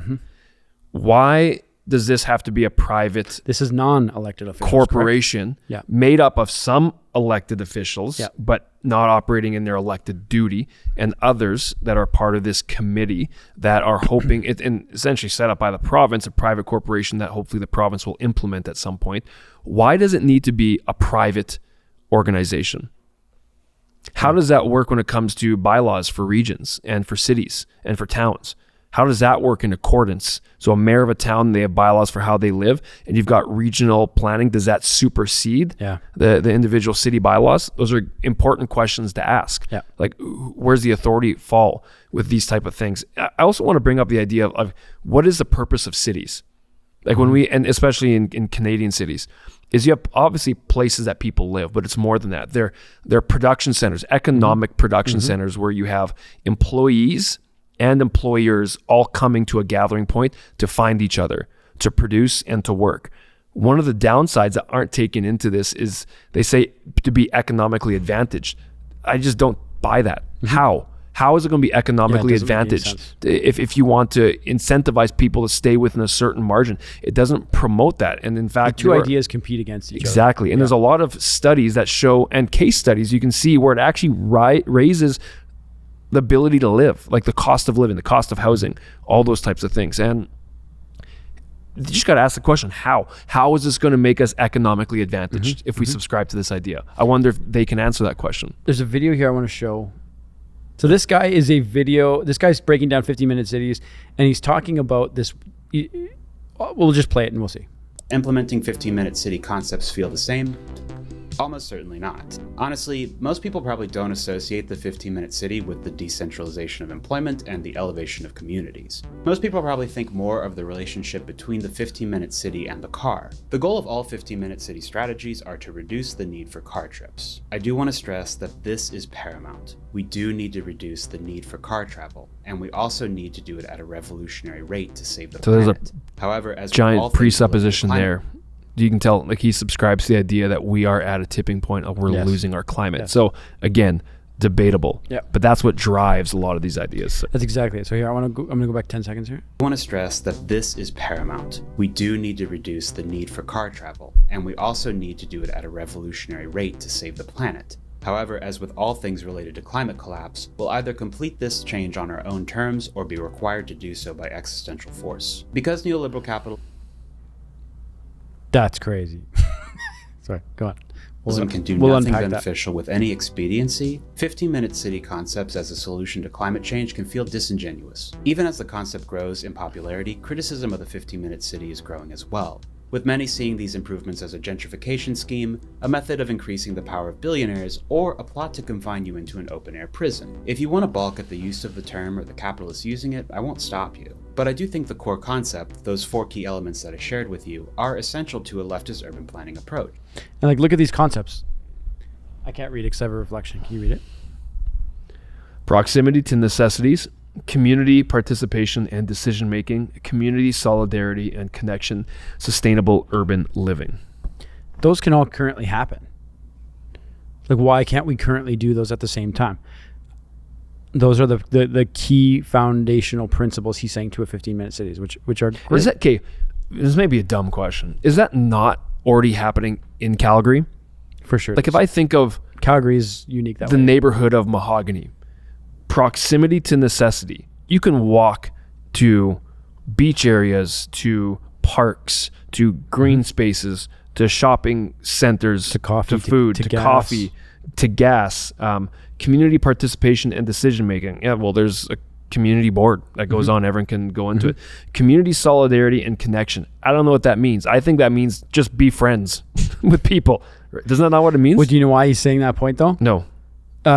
Why does this have to be a private? This is non-elected officials, corporation made up of some elected officials, but not operating in their elected duty, and others that are part of this committee that are hoping it, and essentially set up by the province, a private corporation that hopefully the province will implement at some point. Why does it need to be a private organization? How does that work when it comes to bylaws for regions and for cities and for towns? How does that work in accordance? So a mayor of a town, they have bylaws for how they live, and you've got regional planning. Does that supersede the individual city bylaws? Those are important questions to ask. Like, where's the authority fall with these type of things? I also want to bring up the idea of what is the purpose of cities? Like when and especially in Canadian cities, is you have obviously places that people live, but it's more than that. They're production centers, economic production centers where you have employees and employers all coming to a gathering point to find each other, to produce and to work. One of the downsides that aren't taken into this is they say to be economically advantaged. I just don't buy that. How? How is it going to be economically advantaged if you want to incentivize people to stay within a certain margin? It doesn't promote that. And in fact, the two ideas compete against each other. Exactly. And there's a lot of studies that show, and case studies you can see where it actually raises the ability to live, like the cost of living, the cost of housing, all those types of things. And you just got to ask the question, how is this going to make us economically advantaged if we subscribe to this idea? I wonder if they can answer that question. There's a video here I want to show. So this guy's breaking down 15-minute cities, and he's talking about this. We'll just play it and we'll see. Implementing 15-minute city concepts feel the same? Almost certainly not. Honestly, most people probably don't associate the 15-minute city with the decentralization of employment and the elevation of communities. Most people probably think more of the relationship between the 15-minute city and the car. The goal of all 15-minute city strategies are to reduce the need for car trips. I do want to stress that this is paramount. We do need to reduce the need for car travel, and we also need to do it at a revolutionary rate to save the planet. There's a However, as giant presupposition there. You can tell, like, he subscribes to the idea that we are at a tipping point of we're losing our climate. So again, debatable. Yeah. But that's what drives a lot of these ideas. That's exactly it. So here, I'm going to go back 10 seconds here. I want to stress that this is paramount. We do need to reduce the need for car travel, and we also need to do it at a revolutionary rate to save the planet. However, as with all things related to climate collapse, we'll either complete this change on our own terms or be required to do so by existential force. Because neoliberal capital... That's crazy. Sorry, go on. Can do nothing beneficial with any expediency. 15-minute city concepts as a solution to climate change can feel disingenuous. Even as the concept grows in popularity, criticism of the 15-minute city is growing as well, with many seeing these improvements as a gentrification scheme, a method of increasing the power of billionaires, or a plot to confine you into an open-air prison. If you want to balk at the use of the term or the capitalists using it, I won't stop you. But I do think the core concept, those 4 key elements that I shared with you, are essential to a leftist urban planning approach. And like, look at these concepts. I can't read except for reflection. Can you read it? Proximity to necessities, community participation and decision making, community solidarity and connection, sustainable urban living. Those can all currently happen. Like, why can't we currently do those at the same time? Those are the key foundational principles he's saying to a 15-minute cities, which are great. Is that, okay, this may be a dumb question. Is that not already happening in Calgary? For sure. Like, if I think of Calgary is unique that way. The neighborhood of Mahogany, proximity to necessity. You can walk to beach areas, to parks, to green spaces, to shopping centers, to coffee, to food, to gas. coffee, to gas, community participation and decision making. Yeah, well, there's a community board that goes on. Everyone can go into it. Community solidarity and connection. I don't know what that means. I think that means just be friends with people. Isn't that not what it means? Well, do you know why he's saying that point though? No.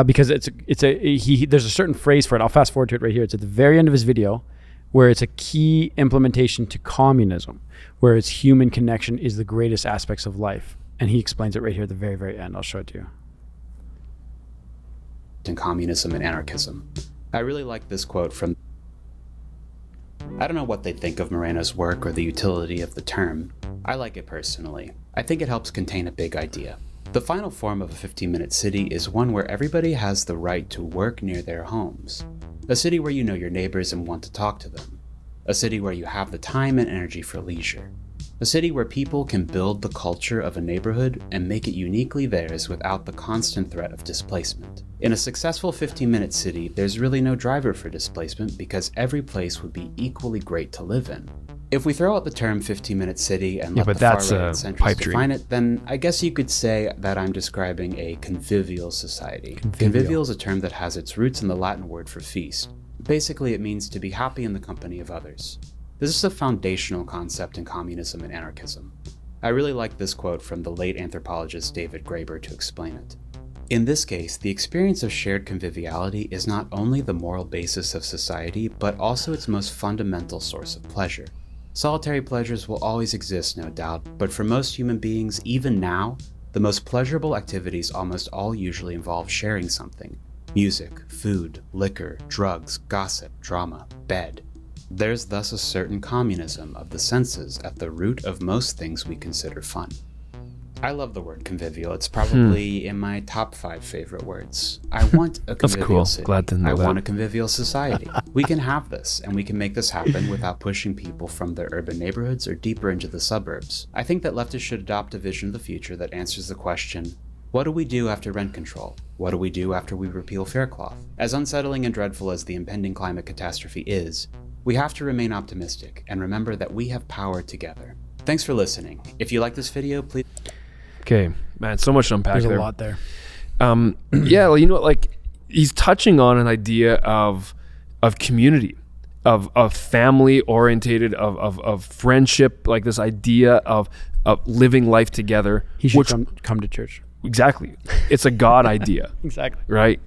Because there's a certain phrase for it. I'll fast forward to it right here. It's at the very end of his video, where it's a key implementation to communism, where its human connection is the greatest aspects of life. And he explains it right here at the very, very end. I'll show it to you. In communism and anarchism. I really like this quote from... I don't know what they think of Moreno's work or the utility of the term. I like it personally. I think it helps contain a big idea. The final form of a 15-minute city is one where everybody has the right to work near their homes. A city where you know your neighbors and want to talk to them. A city where you have the time and energy for leisure. A city where people can build the culture of a neighborhood and make it uniquely theirs without the constant threat of displacement. In a successful 15-minute city, there's really no driver for displacement because every place would be equally great to live in. If we throw out the term 15-minute city and let the far-right and centrists define it, then I guess you could say that I'm describing a convivial society. Convivial is a term that has its roots in the Latin word for feast. Basically, it means to be happy in the company of others. This is a foundational concept in communism and anarchism. I really like this quote from the late anthropologist David Graeber to explain it. In this case, the experience of shared conviviality is not only the moral basis of society, but also its most fundamental source of pleasure. Solitary pleasures will always exist, no doubt, but for most human beings, even now, the most pleasurable activities almost all usually involve sharing something. Music, food, liquor, drugs, gossip, drama, bed. There's thus a certain communism of the senses at the root of most things we consider fun. I love the word convivial. It's probably in my top 5 favorite words. I want a convivial city. Glad to know I that. want a convivial society. We can have this, and we can make this happen without pushing people from their urban neighborhoods or deeper into the suburbs. I think that leftists should adopt a vision of the future that answers the question, what do we do after rent control? What do we do after we repeal Faircloth? As unsettling and dreadful as the impending climate catastrophe is, we have to remain optimistic and remember that we have power together. Thanks for listening. If you like this video, please... Okay, man, so much to unpack there. There's a lot there. Yeah, well, you know what, like, he's touching on an idea of community, of family orientated, of friendship, like this idea of living life together. He should come to church. Exactly. It's a God idea. Exactly. Right?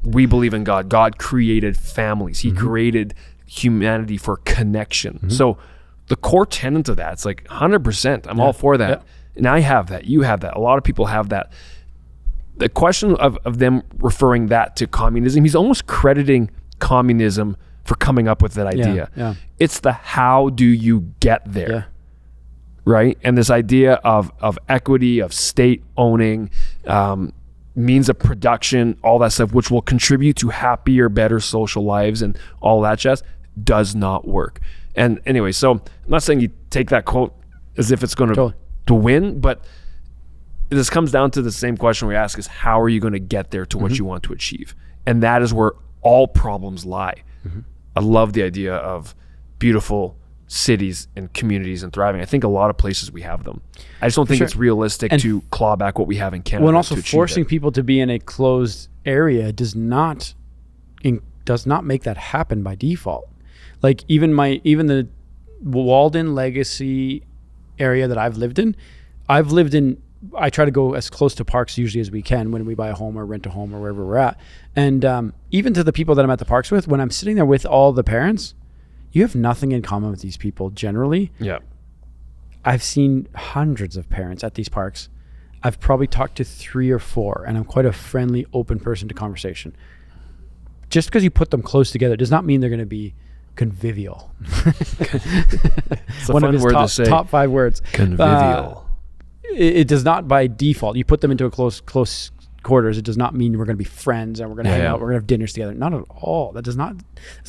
We believe in God. God created families. He created humanity for connection. So the core tenet of that, it's like 100%. I'm all for that. Yeah. And I have that. You have that. A lot of people have that. The question of them referring that to communism, he's almost crediting communism for coming up with that idea. Yeah. It's the how do you get there? Yeah. Right? And this idea of equity, of state owning, means of production, all that stuff, which will contribute to happier, better social lives and all that jazz, does not work. And anyway, so I'm not saying you take that quote as if it's going to win, but this comes down to the same question we ask is, how are you going to get there to what you want to achieve? And that is where all problems lie. I love the idea of beautiful cities and communities and thriving. I think a lot of places we have them. I just don't think it's realistic to claw back what we have in Canada. Well, and also forcing people to be in a closed area does not make that happen by default. Like even the Walden Legacy area that I've lived in, I try to go as close to parks usually as we can when we buy a home or rent a home or wherever we're at. And even to the people that I'm at the parks with, when I'm sitting there with all the parents, you have nothing in common with these people generally. Yeah. I've seen hundreds of parents at these parks. I've probably talked to 3 or 4, and I'm quite a friendly, open person to conversation. Just because you put them close together does not mean they're going to be convivial. It's a One fun of his word to say. top 5 words. Convivial. It does not by default. You put them into a close quarters. It does not mean we're going to be friends and we're going to hang out. We're going to have dinners together. Not at all. That's not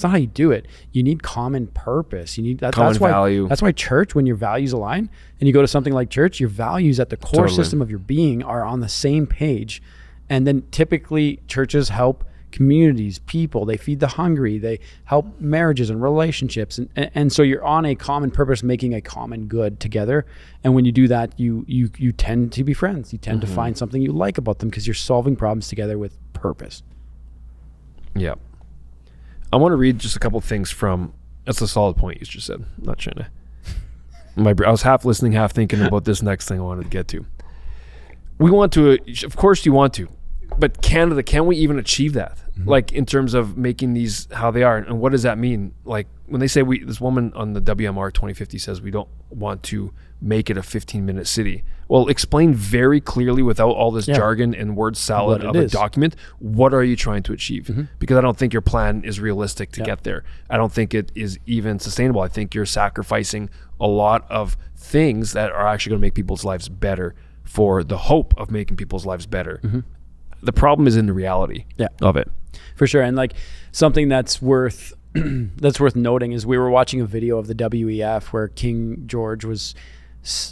how you do it. You need common purpose. You need common value. That's why church, when your values align and you go to something like church, your values at the core system of your being are on the same page. And then typically churches help communities, people, they feed the hungry, they help marriages and relationships, and so you're on a common purpose, making a common good together. And when you do that, you tend to be friends. You tend to find something you like about them because you're solving problems together with purpose. Yeah. I want to read just a couple things from, that's a solid point you just said. I'm not trying to, I was half listening, half thinking about this next thing I wanted to get to. We want to, of course you want to, but Canada, can we even achieve that? Like in terms of making these how they are, and what does that mean? Like when they say this woman on the WMR 2050 says we don't want to make it a 15-minute city. Well, explain very clearly without all this jargon and word salad of a document. What are you trying to achieve? Because I don't think your plan is realistic to get there. I don't think it is even sustainable. I think you're sacrificing a lot of things that are actually going to make people's lives better for the hope of making people's lives better. The problem is in the reality of it. For sure. And like something that's worth noting is we were watching a video of the WEF where King George was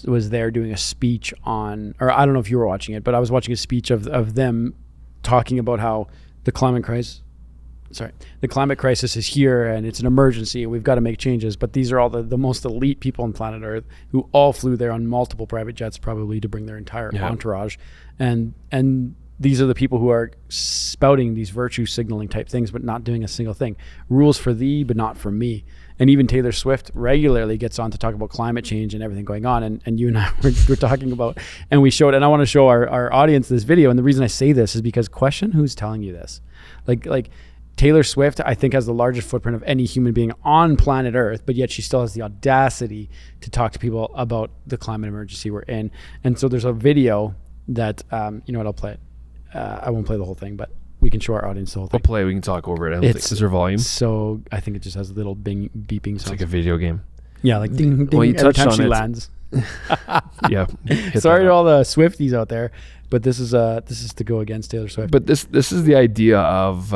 there doing a speech on, or I don't know if you were watching it, but I was watching a speech of them talking about how the climate crisis is here and it's an emergency and we've got to make changes. But these are all the most elite people on planet Earth who all flew there on multiple private jets, probably to bring their entire entourage. And these are the people who are spouting these virtue signaling type things, but not doing a single thing. Rules for thee, but not for me. And even Taylor Swift regularly gets on to talk about climate change and everything going on. And you and I were talking about, and we showed, and I want to show our audience this video. And the reason I say this is because question who's telling you this. Like Taylor Swift, I think, has the largest footprint of any human being on planet Earth, but yet she still has the audacity to talk to people about the climate emergency we're in. And so there's a video that, you know what, I'll play it. I won't play the whole thing, but we can show our audience the whole thing. We'll play. We can talk over it. Is there volume? So I think it just has a little beeping sound. It's like a video game. Yeah, like ding, ding, well, you every time on she it. lands. Yeah. Sorry to all the Swifties out there, but this is to go against Taylor Swift. But this is the idea of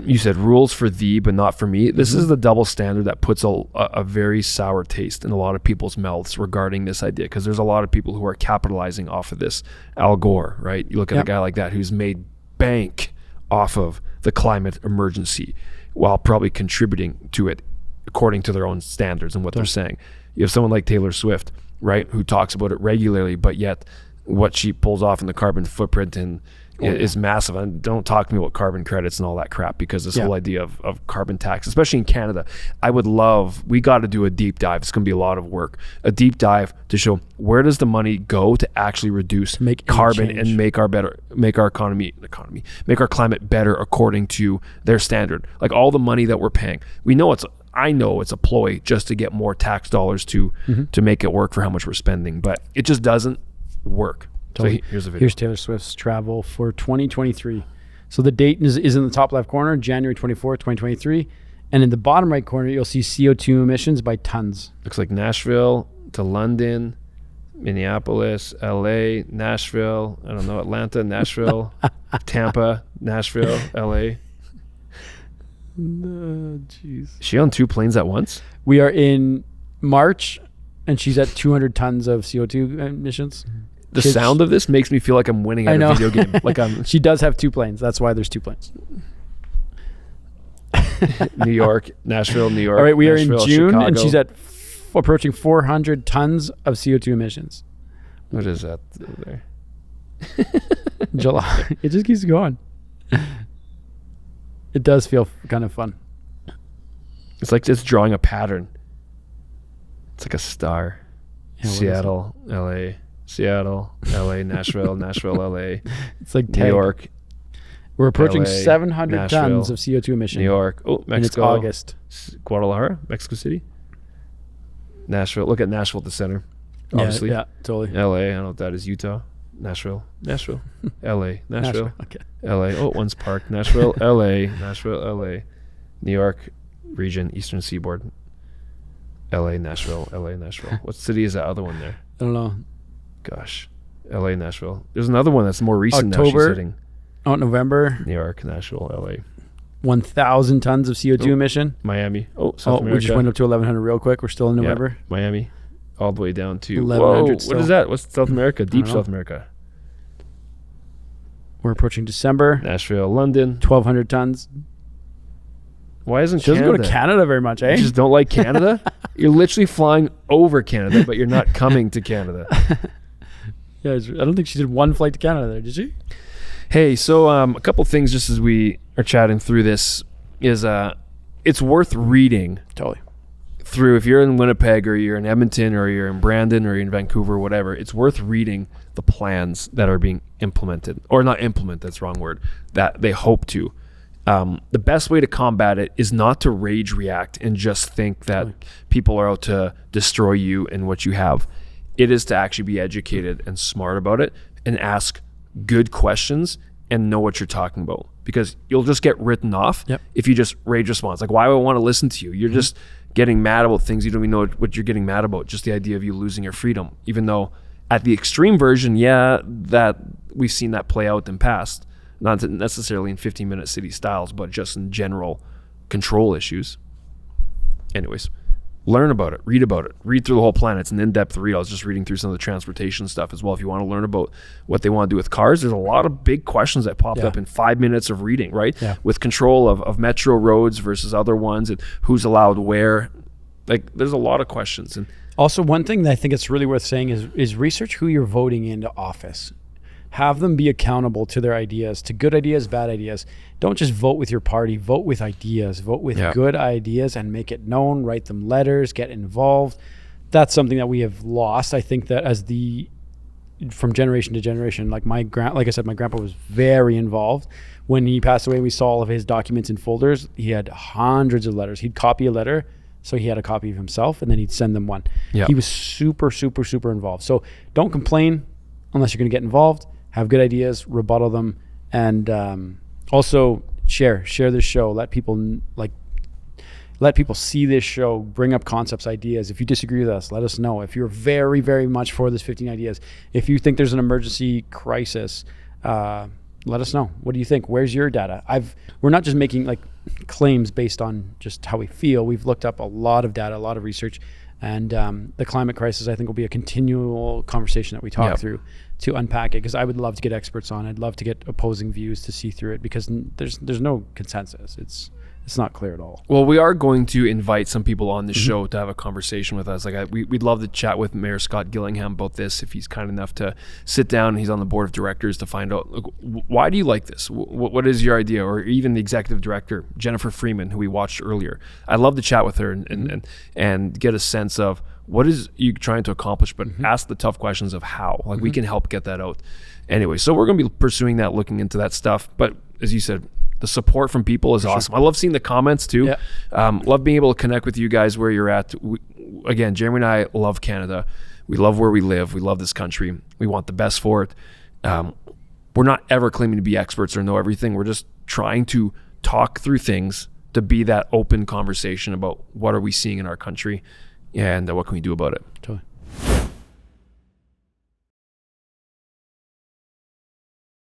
you said rules for thee, but not for me. This is the double standard that puts a very sour taste in a lot of people's mouths regarding this idea, because there's a lot of people who are capitalizing off of this. Al Gore, right? You look at a guy like that who's made bank off of the climate emergency while probably contributing to it according to their own standards and what they're saying. You have someone like Taylor Swift, right, who talks about it regularly, but yet what she pulls off in the carbon footprint and is massive. And don't talk to me about carbon credits and all that crap, because this whole idea of carbon tax, especially in Canada, we got to do a deep dive. It's going to be a lot of work, a deep dive to show where does the money go to actually reduce carbon and make our climate better according to their standard. Like all the money that we're paying, I know it's a ploy just to get more tax dollars to make it work for how much we're spending, but it just doesn't work. Totally. So here's a video. Here's Taylor Swift's travel for 2023. So the date is in the top left corner, January 24th, 2023. And in the bottom right corner, you'll see CO2 emissions by tons. Looks like Nashville to London, Minneapolis, LA, Nashville, I don't know, Atlanta, Nashville, Tampa, Nashville, LA. Jeez. Is she on 2 planes at once? We are in March, and she's at 200 tons of CO2 emissions. The sound of this makes me feel like I'm winning at a video game. Like She does have 2 planes. That's why there's 2 planes. New York, Nashville, New York. All right, we Nashville, are in June, Chicago. and she's at approaching 400 tons of CO2 emissions. What is that there? July. It just keeps going. It does feel kind of fun. It's like just drawing a pattern. It's like a star. Yeah, Seattle, LA, Seattle, LA, Nashville, Nashville, LA. It's like New York. We're approaching LA, 700 Nashville, tons of CO2 emissions. New York. Oh, Mexico. And it's August. Guadalajara, Mexico City. Nashville. Look at Nashville at the center. Obviously. Yeah, totally. LA. I don't know what that is. Utah. Nashville. LA. Nashville. Okay. LA. Oh, one's Park. Nashville. LA. Nashville. LA. New York region, Eastern Seaboard. LA, Nashville. LA, Nashville. What city is that other one there? I don't know. Gosh. LA, Nashville. There's another one that's more recent now. October. She's hitting. Oh, November. New York, Nashville, LA. 1,000 tons of CO2 emission. Miami. Oh, South America. We just went up to 1,100 real quick. We're still in November. Yeah, Miami. All the way down to 1,100 Whoa, what is that? What's South America? Deep know. South America. We're approaching December. Nashville, London. 1,200 tons. Why isn't She doesn't Canada? go to Canada very much, eh? You just don't like Canada? You're literally flying over Canada, but you're not coming to Canada. Yeah, I don't think she did one flight to Canada there, did she? Hey, so a couple things just as we are chatting through this is it's worth reading. Totally. Through, if you're in Winnipeg or you're in Edmonton or you're in Brandon or you're in Vancouver or whatever, it's worth reading the plans that are being implemented, or not implement, that's the wrong word, that they hope to. The best way to combat it is not to rage react and just think that people are out to destroy you and what you have. It is to actually be educated and smart about it and ask good questions and know what you're talking about, because you'll just get written off if you just rage response. Like, why would I want to listen to you? You're just getting mad about things you don't even know what you're getting mad about. Just the idea of you losing your freedom, even though at the extreme version, that we've seen that play out in past, not necessarily in 15-minute city styles, but just in general control issues. Anyways, learn about it, read through the whole plan. It's an in-depth read. I was just reading through some of the transportation stuff as well. If you want to learn about what they want to do with cars, there's a lot of big questions that popped up in 5 minutes of reading, right? Yeah. With control of metro roads versus other ones, and who's allowed where. Like, there's a lot of questions. And also, one thing that I think it's really worth saying is research who you're voting into office. Have them be accountable to their ideas, to good ideas, bad ideas. Don't just vote with your party. Vote with ideas. Vote with good ideas and make it known. Write them letters. Get involved. That's something that we have lost. I think that from generation to generation, like I said, my grandpa was very involved. When he passed away, we saw all of his documents in folders. He had hundreds of letters. He'd copy a letter, so he had a copy of himself, and then he'd send them one. He was super, super, super involved. So don't complain unless you're going to get involved. Have good ideas, rebuttal them, and also share this show. Let people see this show. Bring up concepts, ideas. If you disagree with us, let us know. If you're very, very much for this 15 ideas, if you think there's an emergency crisis, let us know. What do you think? Where's your data? We're not just making like claims based on just how we feel. We've looked up a lot of data, a lot of research, and the climate crisis, I think, will be a continual conversation that we talk through to unpack it, because I would love to get experts on. I'd love to get opposing views to see through it, because there's no consensus. It's not clear at all. Well, we are going to invite some people on the show to have a conversation with us. We'd love to chat with Mayor Scott Gillingham about this, if he's kind enough to sit down. He's on the board of directors to find out, why do you like this? What is your idea? Or even the executive director, Jennifer Freeman, who we watched earlier. I'd love to chat with her and get a sense of what is you trying to accomplish, but ask the tough questions of how. Like, we can help get that out. Anyway, so we're going to be pursuing that, looking into that stuff. But as you said, the support from people is awesome. I love seeing the comments too. Love being able to connect with you guys where you're at. Again, Jeremy and I love Canada. We love where we live. We love this country. We want the best for it. We're not ever claiming to be experts or know everything. We're just trying to talk through things to be that open conversation about what are we seeing in our country and what can we do about it. Totally.